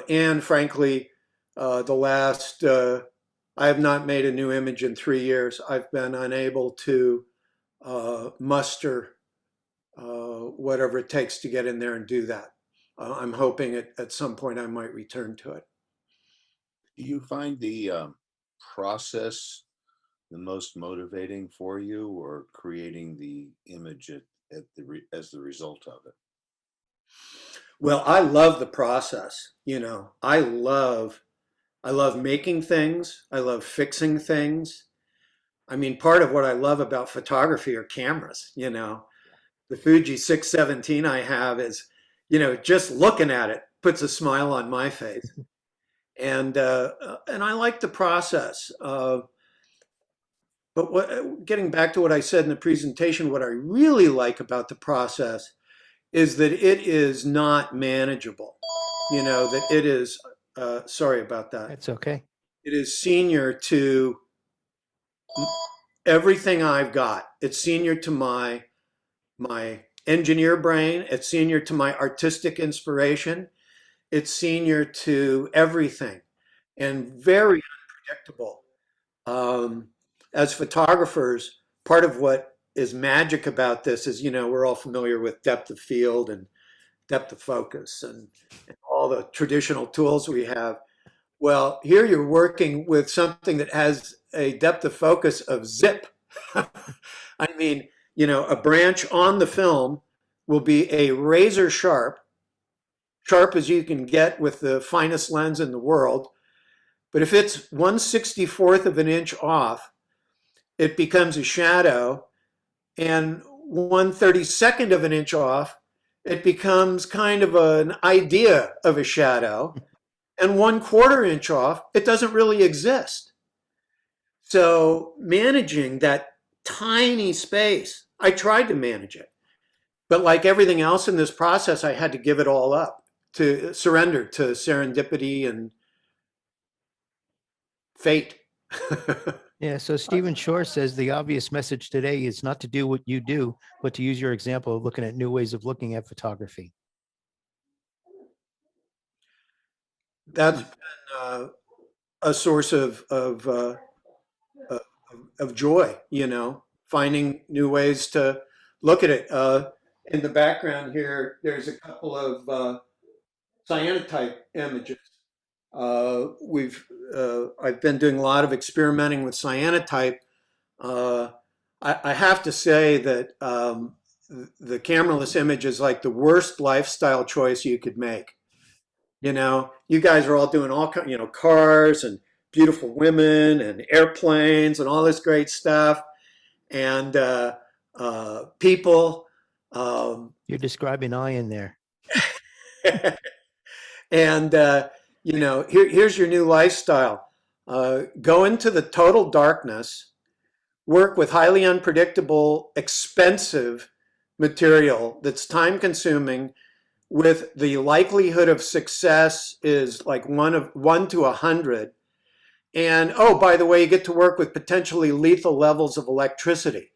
Speaker 2: And frankly, the last, I have not made a new image in 3 years. I've been unable to muster whatever it takes to get in there and do that. I'm hoping at some point I might return to it.
Speaker 5: Do you find the process the most motivating for you, or creating the image as the result of it?
Speaker 2: Well, I love the process. You know, I love making things. I love fixing things. I mean, part of what I love about photography are cameras. You know, the Fuji 617 I have is, you know, just looking at it puts a smile on my face. And I like the process. But what, getting back to what I said in the presentation, what I really like about the process is that it is not manageable. You know, that it is, sorry about that.
Speaker 1: That's okay.
Speaker 2: It is senior to everything I've got. It's senior to my engineer brain. It's senior to my artistic inspiration. It's senior to everything and very unpredictable. As photographers, part of what is magic about this is, you know, we're all familiar with depth of field and depth of focus and all the traditional tools we have. Well, here you're working with something that has a depth of focus of zip. I mean, you know, a branch on the film will be a razor sharp, sharp as you can get with the finest lens in the world. But if it's 1/64th of an inch off, it becomes a shadow, and 1/32nd of an inch off, it becomes kind of an idea of a shadow, and 1/4 inch off, it doesn't really exist. So managing that tiny space, I tried to manage it, but like everything else in this process, I had to give it all up, to surrender to serendipity and fate.
Speaker 1: Yeah, so Stephen Shore says the obvious message today is not to do what you do, but to use your example of looking at new ways of looking at photography.
Speaker 2: That's been a source of joy, you know, finding new ways to look at it. In the background here, there's a couple of cyanotype images. I've been doing a lot of experimenting with cyanotype. Uh, I have to say that the cameraless image is like the worst lifestyle choice you could make. You know, you guys are all doing all kind, you know, cars and beautiful women and airplanes and all this great stuff and people.
Speaker 1: You're describing iron there.
Speaker 2: And you know, here's your new lifestyle. Go into the total darkness, work with highly unpredictable, expensive material that's time consuming, with the likelihood of success is like 1 to 100. And oh, by the way, you get to work with potentially lethal levels of electricity.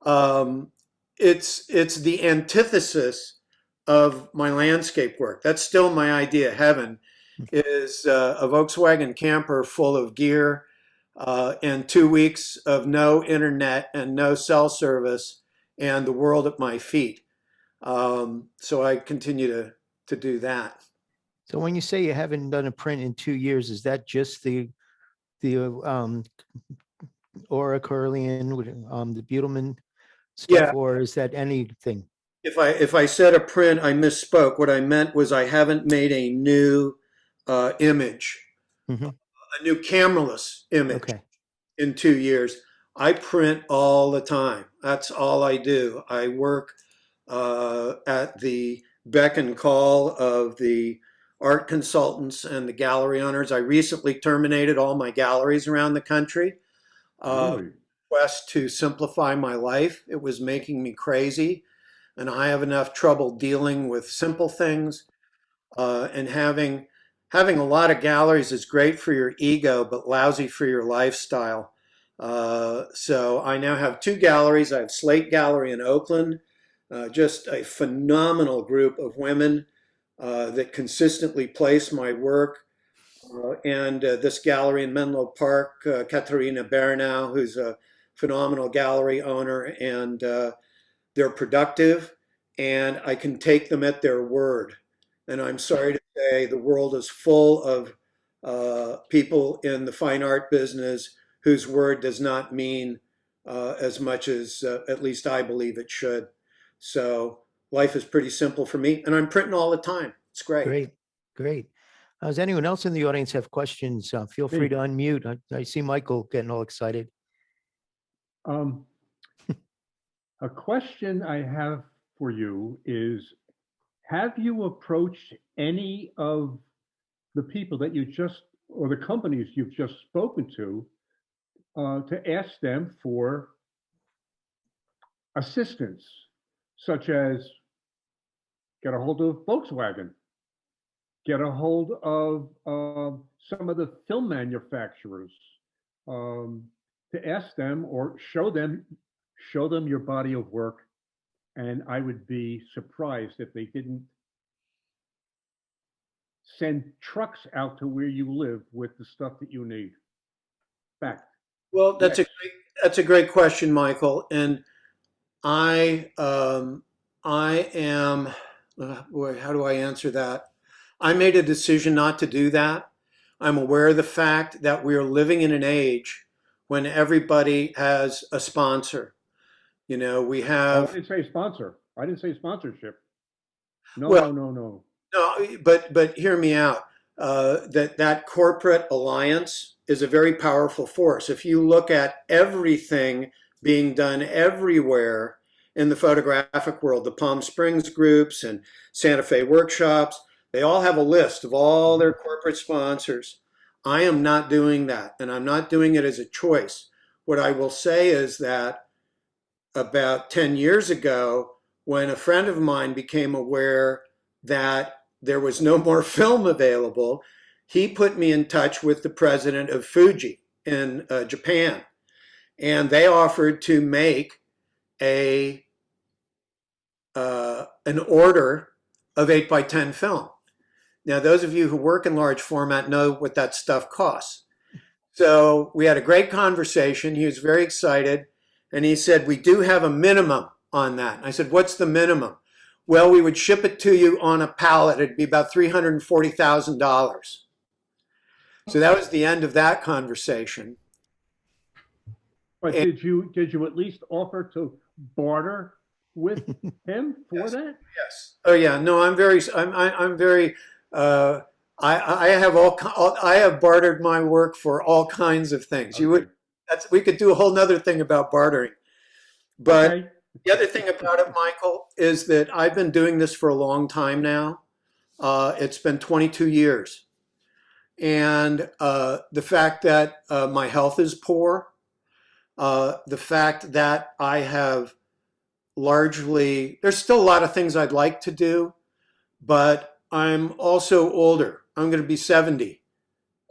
Speaker 2: Um, it's the antithesis of my landscape work. That's still my idea. Heaven is a Volkswagen camper full of gear and 2 weeks of no internet and no cell service and the world at my feet. So I continue to do that.
Speaker 1: So when you say you haven't done a print in 2 years, is that just the Aura Curlian, the Buelteman
Speaker 2: Yeah,
Speaker 1: stuff, or is that anything?
Speaker 2: if I said a print, I misspoke. What I meant was I haven't made a new image,
Speaker 1: Mhm.
Speaker 2: a new cameraless image
Speaker 1: Okay.
Speaker 2: in 2 years. I print all the time. That's all I do. I work at the beck and call of the art consultants and the gallery owners. I recently terminated all my galleries around the country.
Speaker 3: Really?
Speaker 2: Quest to simplify my life. It was making me crazy, and I have enough trouble dealing with simple things. And having a lot of galleries is great for your ego, but lousy for your lifestyle. So I now have 2 galleries. I have Slate Gallery in Oakland, just a phenomenal group of women that consistently place my work. And this gallery in Menlo Park, Katerina Bernau, who's a phenomenal gallery owner, and they're productive, and I can take them at their word. And I'm sorry to say, the world is full of people in the fine art business whose word does not mean as much as at least I believe it should. So life is pretty simple for me, and I'm printing all the time. It's great.
Speaker 1: Great. Great. Does anyone else in the audience have questions? Feel free
Speaker 3: Me.
Speaker 1: to unmute. I see Michael getting all excited.
Speaker 3: Um, a question I have for you is, have you approached any of the people that you just, or the companies you've just spoken to to ask them for assistance, such as get a hold of Volkswagen, get a hold of some of the film manufacturers, to ask them or show them your body of work. And I would be surprised if they didn't send trucks out to where you live with the stuff that you need. Fact.
Speaker 2: Well,
Speaker 3: Yes.
Speaker 2: that's a great question, Michael. And I am, boy, how do I answer that? I made a decision not to do that. I'm aware of the fact that we are living in an age when everybody has a sponsor. You know, we
Speaker 3: Oh, I
Speaker 2: have,
Speaker 3: didn't say sponsor. I didn't say sponsorship. No,
Speaker 2: well,
Speaker 3: no, no, no.
Speaker 2: no, but hear me out. That corporate alliance is a very powerful force. If you look at everything being done everywhere in the photographic world, the Palm Springs groups and Santa Fe workshops, they all have a list of all their corporate sponsors. I am not doing that, and I'm not doing it as a choice. What I will say is that about 10 years ago, when a friend of mine became aware that there was no more film available, he put me in touch with the president of Fuji in Japan. And they offered to make an order of 8 by 10 film. Now, those of you who work in large format know what that stuff costs. So we had a great conversation. He was very excited. And he said, we do have a minimum on that. And I said, what's the minimum? Well, we would ship it to you on a pallet. It'd be about $340,000. So that was the end of that conversation.
Speaker 3: But
Speaker 2: And-
Speaker 3: did you at least offer to barter with him for
Speaker 2: Yes.
Speaker 3: that?
Speaker 2: Yes. Oh yeah. No, I'm very. I have bartered my work for all kinds of things. You would. We could do a whole nother thing about bartering. But
Speaker 3: Okay.
Speaker 2: the other thing about it, Michael, is that I've been doing this for a long time now. It's been 22 years. And the fact that my health is poor, the fact that I have largely, there's still a lot of things I'd like to do, but I'm also older. I'm going to be 70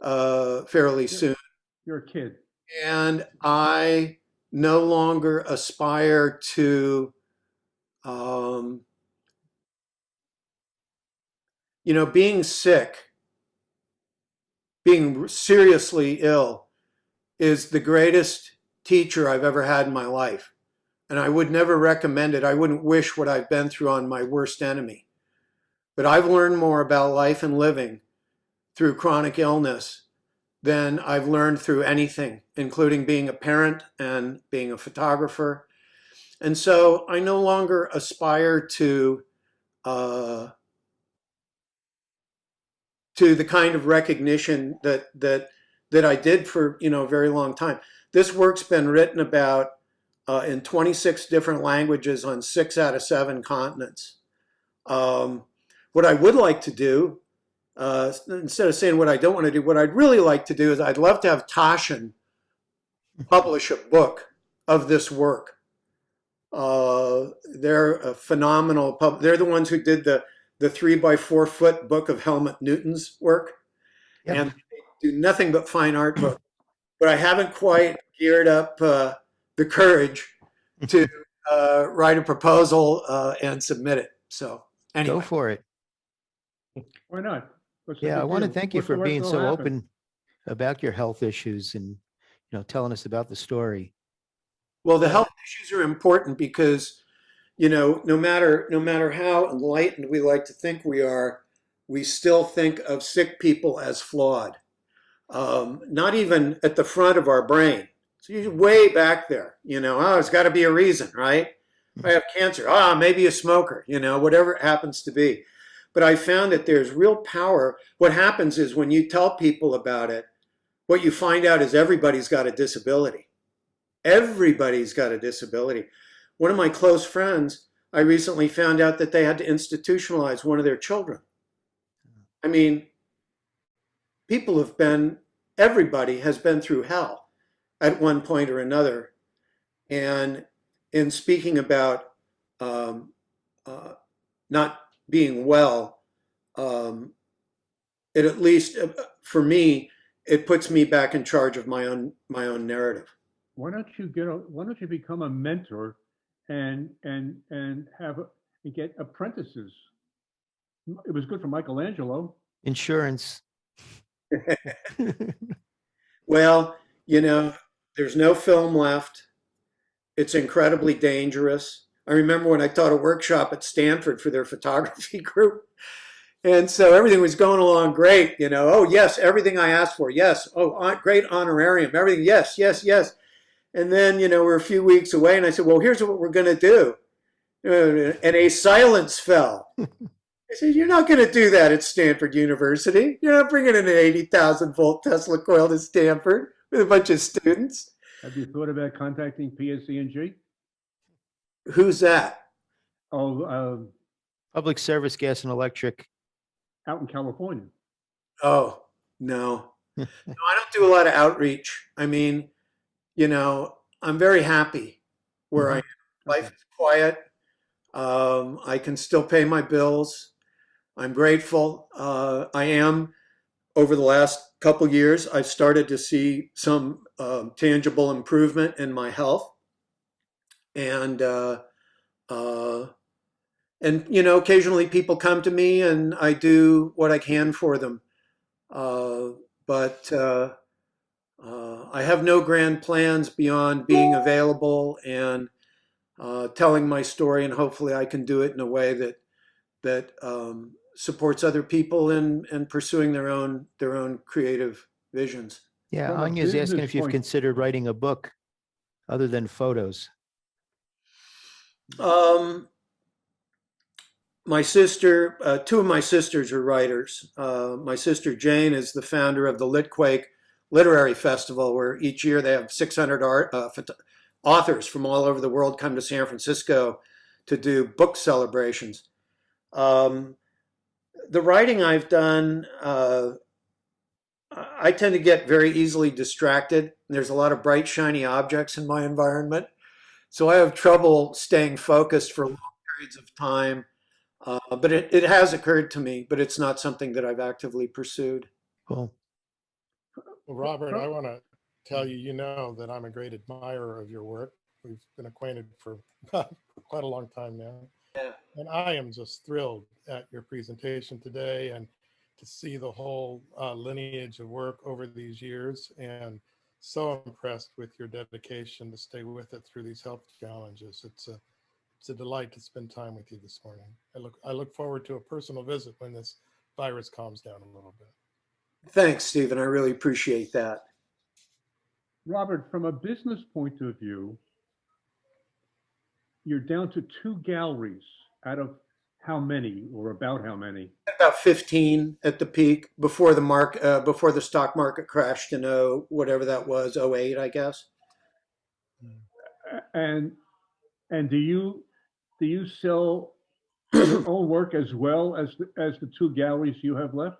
Speaker 2: fairly soon.
Speaker 3: You're a kid.
Speaker 2: And I no longer aspire to, being sick, being seriously ill is the greatest teacher I've ever had in my life. And I would never recommend it. I wouldn't wish what I've been through on my worst enemy. But I've learned more about life and living through chronic illness than I've learned through anything, including being a parent and being a photographer. And so I no longer aspire to the kind of recognition that I did for a very long time. This work's been written about in 26 different languages on 6 out of 7 continents. What I would like to do, instead of saying what I don't want to do, what I'd really like to do is I'd love to have Taschen publish a book of this work. They're a phenomenal they're the ones who did the 3 by 4 foot book of Helmut Newton's work.
Speaker 1: Yep.
Speaker 2: And they do nothing but fine art books. But I haven't quite geared up the courage to write a proposal and submit it. So anyway.
Speaker 1: Go for it.
Speaker 3: Why not? What's the
Speaker 1: Yeah, I
Speaker 3: big
Speaker 1: want to
Speaker 3: deal?
Speaker 1: thank you
Speaker 3: What's the
Speaker 1: for
Speaker 3: worst
Speaker 1: being
Speaker 3: that'll
Speaker 1: so
Speaker 3: happen?
Speaker 1: open about your health issues and telling us about the story.
Speaker 2: Well, the health issues are important because, no matter how enlightened we like to think we are, we still think of sick people as flawed. Not even at the front of our brain. It's usually way back there. It's got to be a reason, right? I have cancer. Maybe a smoker. Whatever it happens to be. But I found that there's real power. What happens is when you tell people about it, what you find out is everybody's got a disability. Everybody's got a disability. One of my close friends, I recently found out that they had to institutionalize one of their children. I mean, everybody has been through hell. at one point or another. And in speaking about not being well, it at least for me, it puts me back in charge of my own narrative.
Speaker 3: Why don't you become a mentor and get apprentices? It was good for Michelangelo.
Speaker 1: Insurance.
Speaker 2: Well, there's no film left. It's incredibly dangerous. I remember when I taught a workshop at Stanford for their photography group. And so everything was going along great, Oh, yes, everything I asked for. Yes. Oh, great honorarium. Everything. Yes, yes, yes. And then, we're a few weeks away. And I said, well, here's what we're going to do. And a silence fell. I said, you're not going to do that at Stanford University. You're not bringing in an 80,000 volt Tesla coil to Stanford with a bunch of students.
Speaker 3: Have you thought about contacting PSE&G?
Speaker 2: Who's that?
Speaker 3: Oh,
Speaker 1: Public Service Gas and Electric.
Speaker 3: out in California.
Speaker 2: Oh, no. No, I don't do a lot of outreach. I mean, I'm very happy where I am. Life is quiet. I can still pay my bills. I'm grateful. I am, over the last couple years, I've started to see some tangible improvement in my health. And occasionally people come to me and I do what I can for them. But I have no grand plans beyond being available and telling my story, and hopefully I can do it in a way that supports other people in pursuing their own creative visions.
Speaker 1: Yeah,
Speaker 3: From a
Speaker 1: Anya's asking
Speaker 3: business
Speaker 1: if you've
Speaker 3: point-
Speaker 1: considered writing a book other than photos.
Speaker 2: My sister, two of my sisters are writers. My sister Jane is the founder of the Litquake Literary Festival, where each year they have 600 authors from all over the world come to San Francisco to do book celebrations. The writing I've done, I tend to get very easily distracted. There's a lot of bright, shiny objects in my environment. So I have trouble staying focused for long periods of time. But it has occurred to me, but it's not something that I've actively pursued.
Speaker 1: Cool.
Speaker 6: Well, Robert, I want to tell you, that I'm a great admirer of your work. We've been acquainted for quite a long time now.
Speaker 2: Yeah.
Speaker 6: And I am just thrilled at your presentation today and to see the whole lineage of work over these years, and so impressed with your dedication to stay with it through these health challenges. It's a delight to spend time with you this morning. I look forward to a personal visit when this virus calms down a little bit.
Speaker 2: Thanks, Stephen. I really appreciate that.
Speaker 3: Robert, from a business point of view, you're down to 2 galleries out of how many, or about how many?
Speaker 2: About 15 at the peak before the stock market crashed in whatever that was, 08, I guess.
Speaker 3: And do you sell your own work as well as the 2 galleries you have left?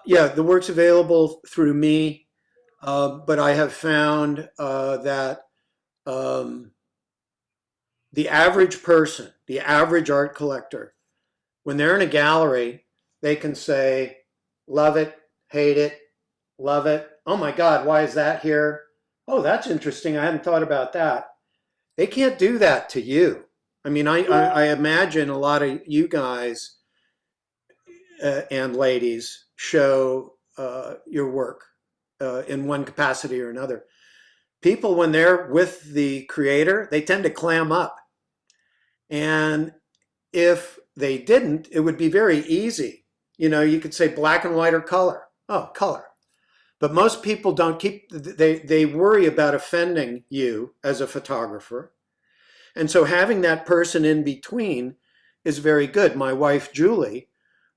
Speaker 2: Yeah, the work's available through me, but I have found that the average person, the average art collector, when they're in a gallery, they can say, love it, hate it, love it. Oh my God, why is that here? Oh, that's interesting. I hadn't thought about that. They can't do that to you. I mean, I imagine a lot of you guys and ladies show your work in one capacity or another. People, when they're with the creator, they tend to clam up. And if they didn't, it would be very easy. You could say black and white or color. Oh, color. But most people don't they worry about offending you as a photographer. And so having that person in between is very good. My wife, Julie,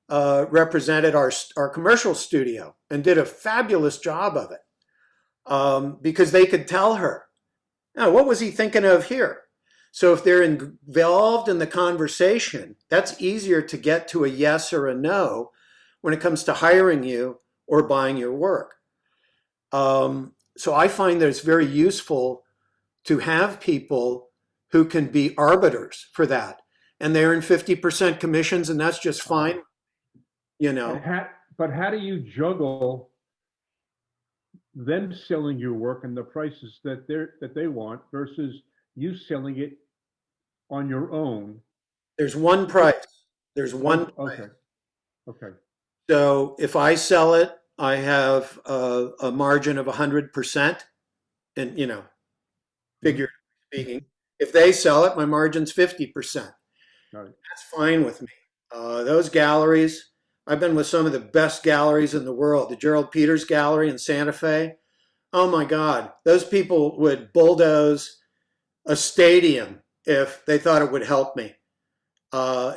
Speaker 2: represented our commercial studio and did a fabulous job of it because they could tell her, oh, what was he thinking of here? So if they're involved in the conversation, that's easier to get to a yes or a no when it comes to hiring you or buying your work. So I find that it's very useful to have people who can be arbiters for that. And they earn 50% commissions, and that's just fine, you know.
Speaker 3: But how do you juggle them selling your work and the prices that they want versus you selling it on your own?
Speaker 2: There's one price. There's one price.
Speaker 3: Okay. Okay.
Speaker 2: So if I sell it, I have a margin of 100%, and you know, figuratively speaking. If they sell it, my margin's 50%.
Speaker 3: All right.
Speaker 2: That's fine with me. Those galleries, I've been with some of the best galleries in the world. The Gerald Peters Gallery in Santa Fe. Oh my God, those people would bulldoze a stadium if they thought it would help me.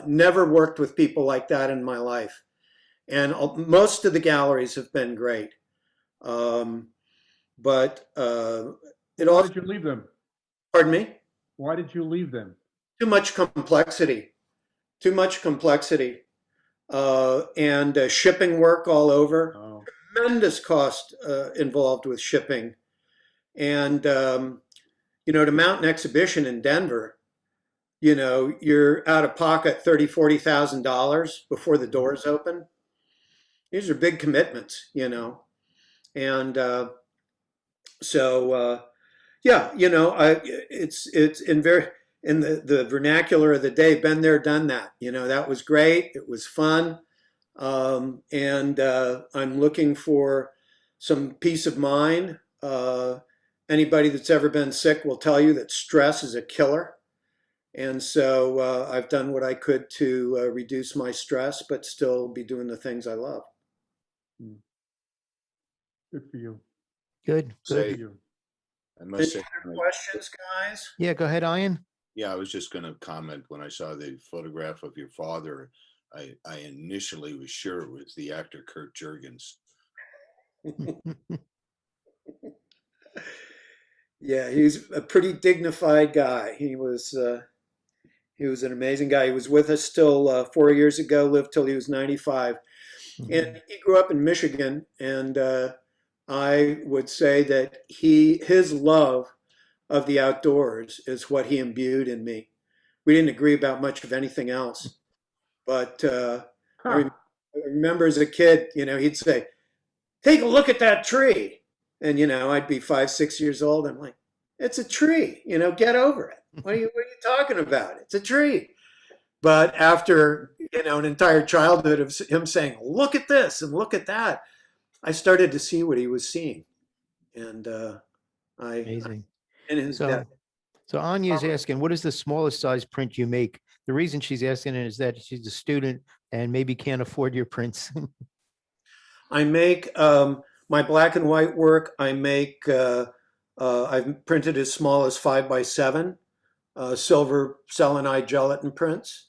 Speaker 2: Never worked with people like that in my life. And most of the galleries have been great. But it
Speaker 3: Why
Speaker 2: also,
Speaker 3: did you leave them?
Speaker 2: pardon me?
Speaker 3: Why did you leave them?
Speaker 2: Too much complexity. Too much complexity. And shipping work all over.
Speaker 3: Oh,
Speaker 2: Tremendous cost involved with shipping. And, you know, to mount an exhibition in Denver, you know, you're out of pocket $30,000-$40,000 before the doors open. These are big commitments, you know. And yeah, you know, it's in the vernacular of the day, been there, done that. You know, that was great. It was fun. And I'm looking for some peace of mind. Anybody that's ever been sick will tell you that stress is a killer. And so I've done what I could to reduce my stress, but still be doing the things I love.
Speaker 3: good for you.
Speaker 1: Good.
Speaker 5: Say,
Speaker 3: Good for you.
Speaker 5: I must say,
Speaker 2: Any other questions, guys?
Speaker 1: Yeah, go ahead, Ian.
Speaker 5: yeah, I was just going to comment when I saw the photograph of your father. I initially was sure it was the actor Kurt Jurgens.
Speaker 2: Yeah, he's a pretty dignified guy. He was an amazing guy. He was with us still 4 years ago, lived till he was 95. And he grew up in Michigan, and I would say that his love of the outdoors is what he imbued in me. We didn't agree about much of anything else, but I remember as a kid, you know, he'd say, "Take a look at that tree," and you know, I'd be 5, 6 years old. I'm like, "It's a tree, you know, get over it. What are you talking about? It's a tree." But after, you know, an entire childhood of him saying, "Look at this and look at that," I started to see what he was seeing. And
Speaker 1: Amazing.
Speaker 2: in his death.
Speaker 1: So Anya's asking, what is the smallest size print you make? The reason she's asking it is that she's a student and maybe can't afford your prints.
Speaker 2: I make my black and white work. I make, I've printed as small as 5x7 silver selenide gelatin prints.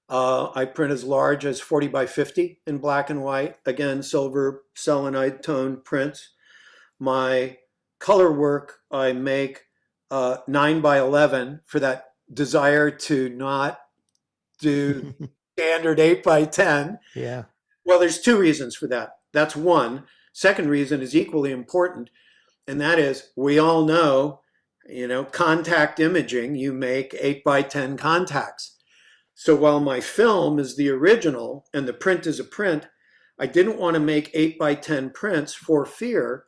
Speaker 2: I print as large as 40x50 in black and white. Again, silver selenide tone prints. My color work, I make 9x11 for that desire to not do standard 8x10.
Speaker 1: Yeah.
Speaker 2: Well, there's two reasons for that. That's one. Second reason is equally important, and that is we all know, you know, contact imaging, you make 8x10 contacts. So while my film is the original and the print is a print, I didn't want to make 8x10 prints for fear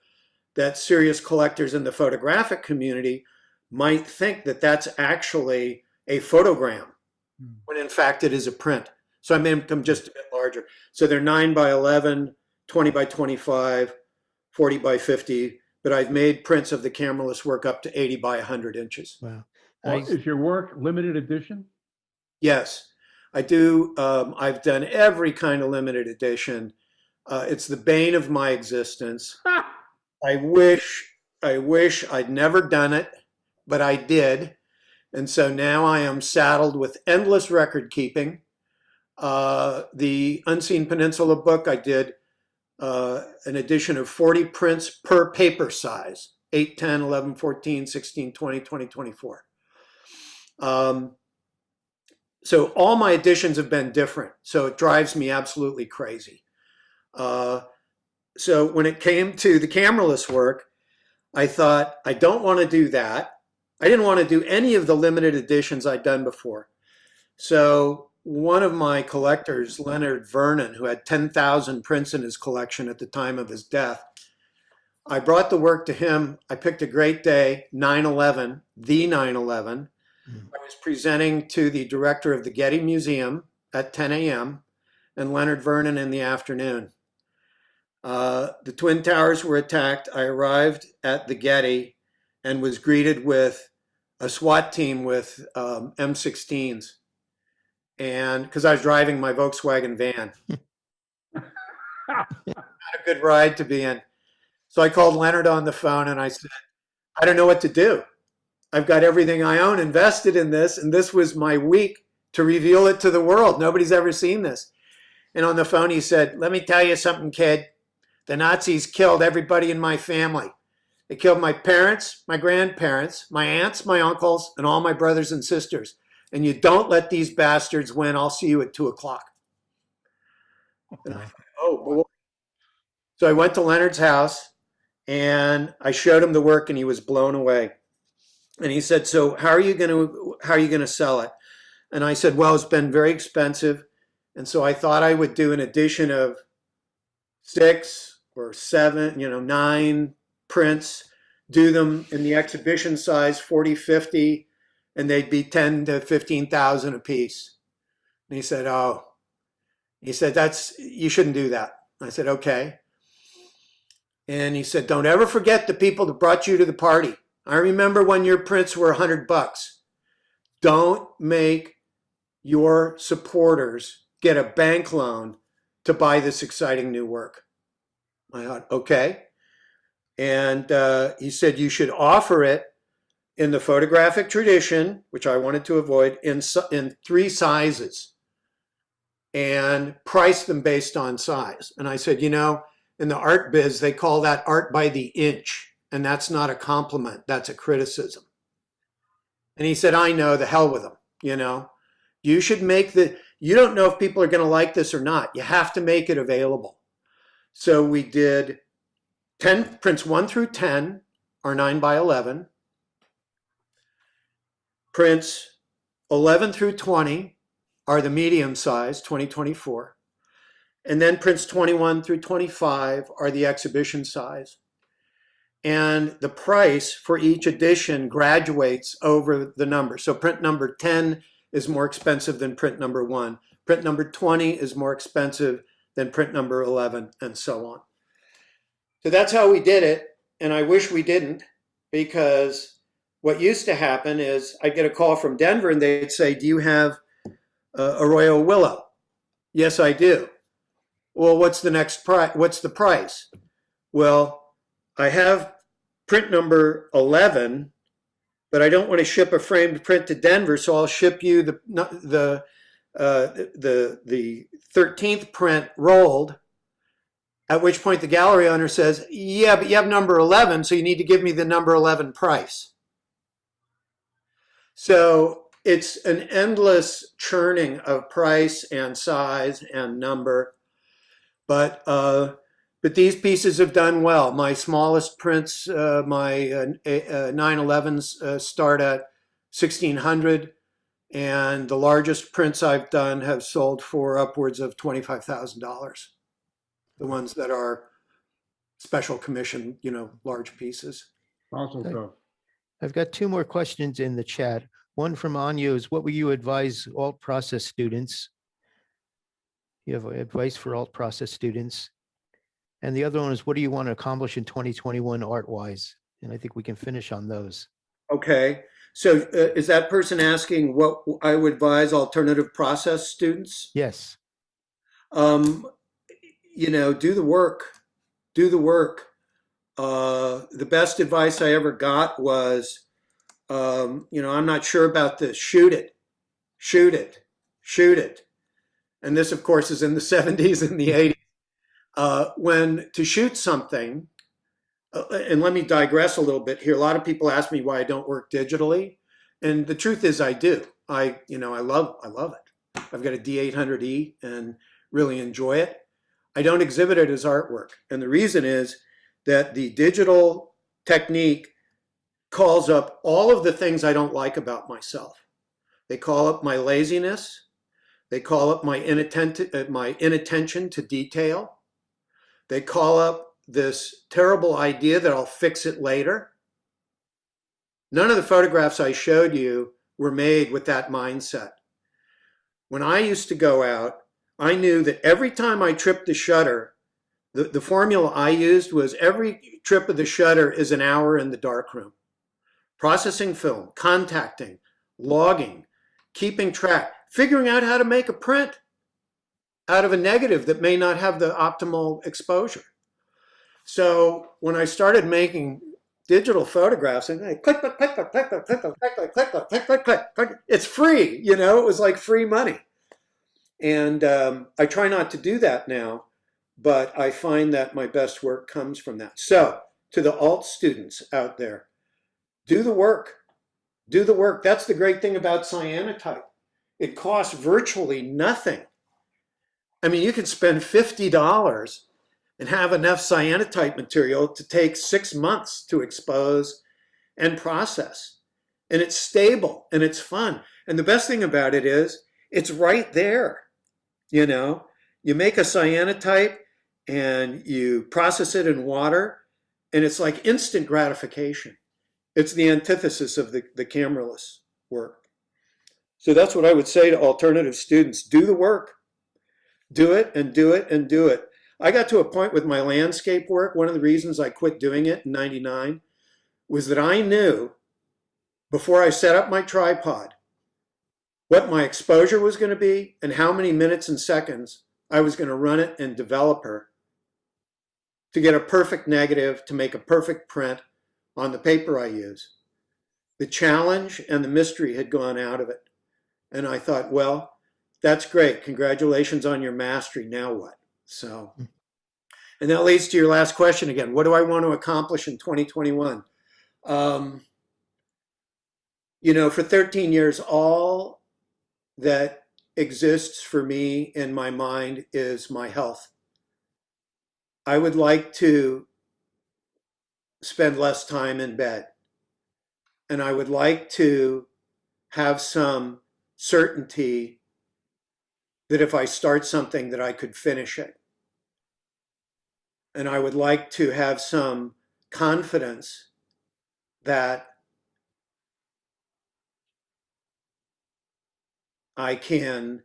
Speaker 2: that serious collectors in the photographic community might think that that's actually a photogram, when in fact it is a print. So I made them just a bit larger. So they're 9x11, 20x25, 40x50, but I've made prints of the cameraless work up to 80x100 inches.
Speaker 1: Wow.
Speaker 3: Is your work limited edition?
Speaker 2: Yes, I do. I've done every kind of limited edition. It's the bane of my existence. I wish I'd never done it, but I did. And so now I am saddled with endless record keeping. The Unseen Peninsula book, I did an edition of 40 prints per paper size, 8, 10, 11, 14, 16, 20, 20, 24. So all my editions have been different. So it drives me absolutely crazy. so when it came to the cameraless work, I thought, I don't want to do that. I didn't want to do any of the limited editions I'd done before. So one of my collectors, Leonard Vernon, who had 10,000 prints in his collection at the time of his death, I brought the work to him. I picked a great day, 9/11, the 9/11. I was presenting to the director of the Getty Museum at 10 a.m. and Leonard Vernon in the afternoon. The Twin Towers were attacked. I arrived at the Getty and was greeted with a SWAT team with M16s. And because I was driving my Volkswagen van, not a good ride to be in. So I called Leonard on the phone and I said, I don't know what to do. I've got everything I own invested in this, and this was my week to reveal it to the world. Nobody's ever seen this. And on the phone, he said, let me tell you something, kid. The Nazis killed everybody in my family. They killed my parents, my grandparents, my aunts, my uncles, and all my brothers and sisters. And you don't let these bastards win. I'll see you at 2 o'clock. And I thought, oh, boy. So I went to Leonard's house and I showed him the work and he was blown away. And he said, so how are you going to sell it? And I said, well, it's been very expensive. And so I thought I would do an edition of 6 or 7, 9 prints, do them in the exhibition size, 40, 50, and they'd be 10 to 15,000 a piece. And he said, oh, you shouldn't do that. I said, okay. And he said, don't ever forget the people that brought you to the party. I remember when your prints were $100. Don't make your supporters get a bank loan to buy this exciting new work. I thought, okay. And he said, you should offer it in the photographic tradition, which I wanted to avoid, in 3 sizes and price them based on size. And I said, in the art biz, they call that art by the inch. And that's not a compliment, that's a criticism. And he said, I know, the hell with them, You should make you don't know if people are going to like this or not. You have to make it available. So we did 10 prints 1 through 10 are 9x11. Prints 11 through 20 are the medium size, 2024. And then prints 21 through 25 are the exhibition size. And the price for each edition graduates over the number. So print number 10 is more expensive than print number 1. Print number 20 is more expensive than print number 11, and so on. So that's how we did it. And I wish we didn't, because what used to happen is I'd get a call from Denver and they'd say, do you have Arroyo Willow? Yes, I do. Well, what's the next price? What's the price? Well, I have print number 11, but I don't want to ship a framed print to Denver, so I'll ship you the 13th print rolled, at which point the gallery owner says, yeah, but you have number 11, so you need to give me the number 11 price. So it's an endless churning of price and size and number, but these pieces have done well. My smallest prints, my 911s start at 1,600, and the largest prints I've done have sold for upwards of $25,000. The ones that are special commission, large pieces.
Speaker 3: Awesome stuff.
Speaker 1: I've got 2 more questions in the chat. One from Anya is, what will you advise alt process students? You have advice for alt process students. And the other one is, what do you want to accomplish in 2021 art-wise? And I think we can finish on those. Okay. So is that person asking what I would advise alternative process students? Yes. Do the work. Do the work. The best advice I ever got was, I'm not sure about this. Shoot it. Shoot it. Shoot it. And this, of course, is in the 70s and the 80s. When to shoot something, and let me digress a little bit here. A lot of people ask me why I don't work digitally, and the truth is I do. I love it. I've got a D800E and really enjoy it.
Speaker 2: I don't exhibit it as artwork. And the reason is that the digital technique calls up all of the things I don't like about myself. They call up my laziness. They call up my inattention to detail. They call up this terrible idea that I'll fix it later. None of the photographs I showed you were made with that mindset. When I used to go out, I knew that every time I tripped the shutter, the formula I used was every trip of the shutter is an hour in the darkroom. Processing film, contacting, logging, keeping track, figuring out how to make a print out of a negative that may not have the optimal exposure. So when I started making digital photographs, and click, click, click, click, click, click, click, click, click, click, click, click, click, click, click, it's free, you know, it was like free money. And I try not to do that now, but I find that my best work comes from that. So to the alt students out there, do the work. Do the work. That's the great thing about cyanotype. It costs virtually nothing. I mean, you can spend $50 and have enough cyanotype material to take 6 months to expose and process. And it's stable and it's fun. And the best thing about it is it's right there. You know, you make a cyanotype and you process it in water and it's like instant gratification. It's the antithesis of the cameraless work. So that's what I would say to alternative students. Do the work. Do it and do it and do it. I got to a point with my landscape work. One of the reasons I quit doing it in '99 was that I knew before I set up my tripod what my exposure was going to be and how many minutes and seconds I was going to run it in developer to get a perfect negative, to make a perfect print on the paper I use. The challenge and the mystery had gone out of it. And I thought, well, that's great. Congratulations on your mastery. Now what? So, and that leads to your last question again. What do I want to accomplish in 2021? You know, for 13 years, all that exists for me in my mind is my health. I would like to spend less time in bed. And I would like to have some certainty that if I start something that I could finish it. And I would like to have some confidence that I can,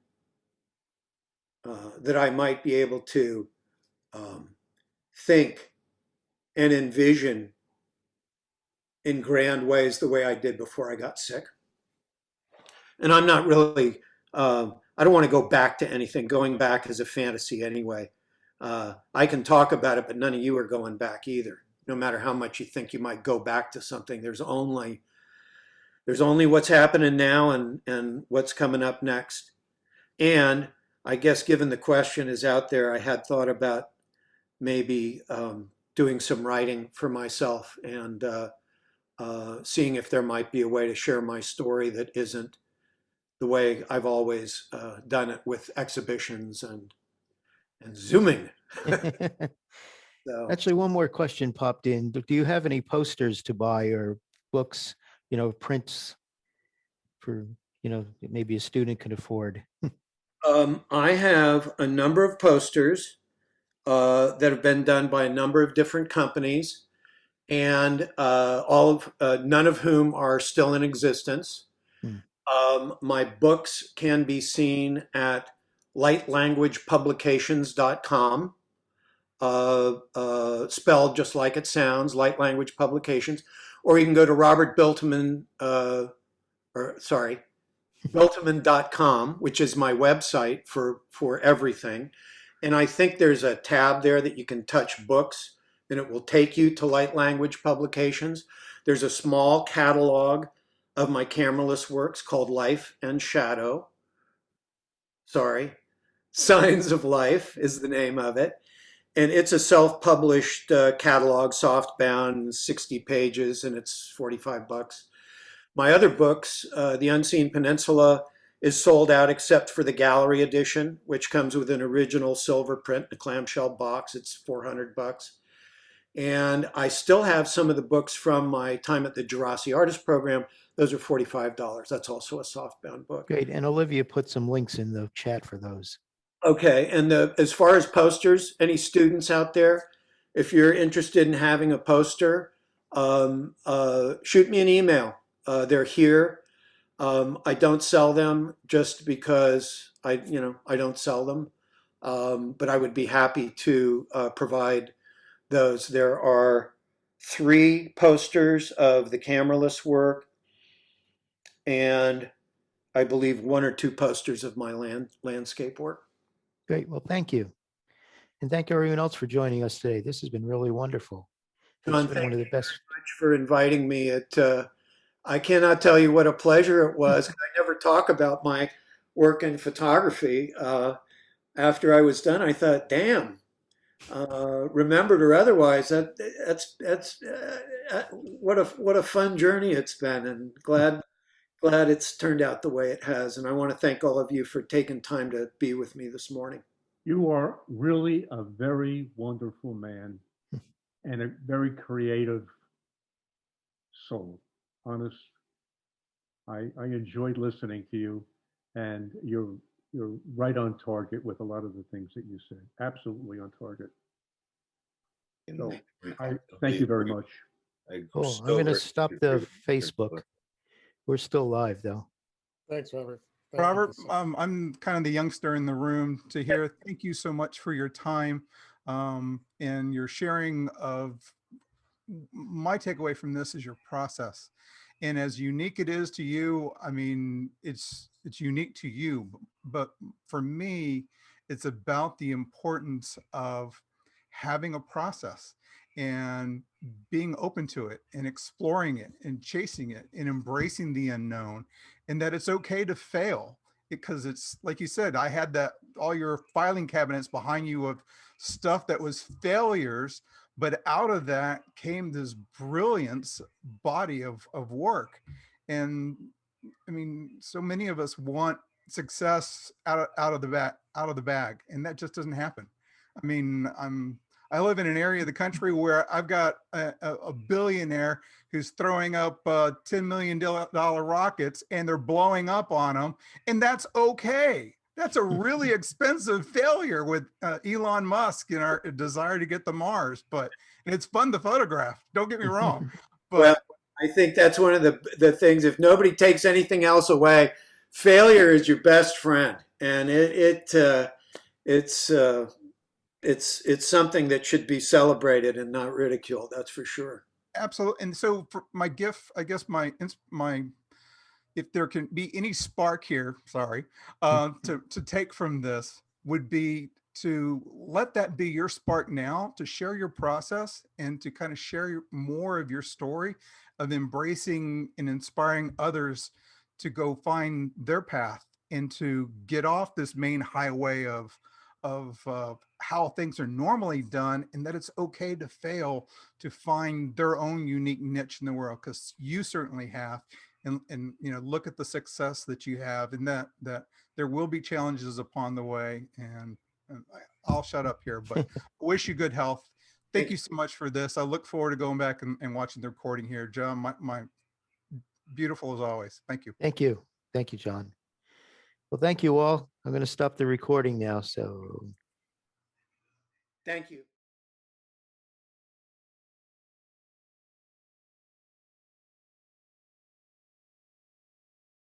Speaker 2: that I might be able to think and envision in grand ways the way I did before I got sick. And I'm not really, I don't want to go back to anything. Going back is a fantasy anyway. I can talk about it, but none of you are going back either. No matter how much you think you might go back to something, there's only what's happening now and what's coming up next. And I guess given the question is out there, I had thought about maybe doing some writing for myself and seeing if there might be a way to share my story that isn't the way I've always done it with exhibitions and Zooming. So,
Speaker 1: Actually, one more question popped in. Do you have any posters to buy or books, you know, prints for, you know, maybe a student can afford?
Speaker 2: I have a number of posters that have been done by a number of different companies, and none of whom are still in existence. My books can be seen at lightlanguagepublications.com, spelled just like it sounds, Light Language Publications, or you can go to Robert Buelteman, Buelteman.com, which is my website for everything. And I think there's a tab there that you can touch books and it will take you to Light Language Publications. There's a small catalog of my cameraless works called Life and Shadow. Signs of Life is the name of it. And it's a self-published catalog, softbound, 60 pages, and it's $45. My other books, The Unseen Peninsula, is sold out except for the gallery edition, which comes with an original silver print in a clamshell box. It's $400. And I still have some of the books from my time at the Jurassic Artist Program. Those are $45. That's also a softbound book.
Speaker 1: Great. And Olivia put some links in the chat for those.
Speaker 2: Okay, and as far as posters, any students out there, if you're interested in having a poster, shoot me an email. They're here. I don't sell them just because I don't sell them, but I would be happy to provide those. There are 3 posters of the cameraless work, and I believe 1 or 2 posters of my landscape work.
Speaker 1: Great. Well, thank you. And thank everyone else for joining us today. This has been really wonderful.
Speaker 2: John,
Speaker 1: It's been one of the best.
Speaker 2: Much for inviting me. I cannot tell you what a pleasure it was. I never talk about my work in photography. After I was done, I thought, damn, remembered or otherwise, that's what a fun journey it's been, and glad it's turned out the way it has. And I want to thank all of you for taking time to be with me this morning.
Speaker 3: You are really a very wonderful man and a very creative soul. Honest, I enjoyed listening to you, and you're right on target with a lot of the things that you said. Absolutely on target. So I thank you very much.
Speaker 1: Cool. I'm going to stop the Facebook. We're still live, though.
Speaker 6: Thanks, Robert. Thank you
Speaker 7: Robert,
Speaker 6: so-
Speaker 7: I'm kind of the youngster in the room to hear. Thank you so much for your time and your sharing of. My takeaway from this is your process, and as unique it is to you, I mean, it's unique to you, but for me, it's about the importance of having a process and being open to it and exploring it and chasing it and embracing the unknown, and that it's okay to fail, because it's like you said, I had that all your filing cabinets behind you of stuff that was failures, but out of that came this brilliance body of work. And I mean, so many of us want success out of the bag, and that just doesn't happen. I mean, I live in an area of the country where I've got a billionaire who's throwing up $10 million rockets, and they're blowing up on them, and that's okay. That's a really expensive failure with Elon Musk and our desire to get to Mars, but it's fun to photograph. Don't get me wrong. But
Speaker 2: Well, I think that's one of the things. If nobody takes anything else away, failure is your best friend, and it's something that should be celebrated and not ridiculed. That's for sure.
Speaker 7: absolutely. And so for my gift, I guess my if there can be any spark here, sorry, to take from this would be to let that be your spark now, to share your process and to kind of share more of your story of embracing and inspiring others to go find their path and to get off this main highway of how things are normally done, and that it's okay to fail, to find their own unique niche in the world, because you certainly have. And look at the success that you have, and that there will be challenges upon the way. And I'll shut up here, but wish you good health. Thank you so much for this. I look forward to going back and watching the recording here. John, my beautiful as always. Thank you.
Speaker 1: Thank you. Thank you, John. Well, thank you all. I'm going to stop the recording now. So
Speaker 2: Thank you.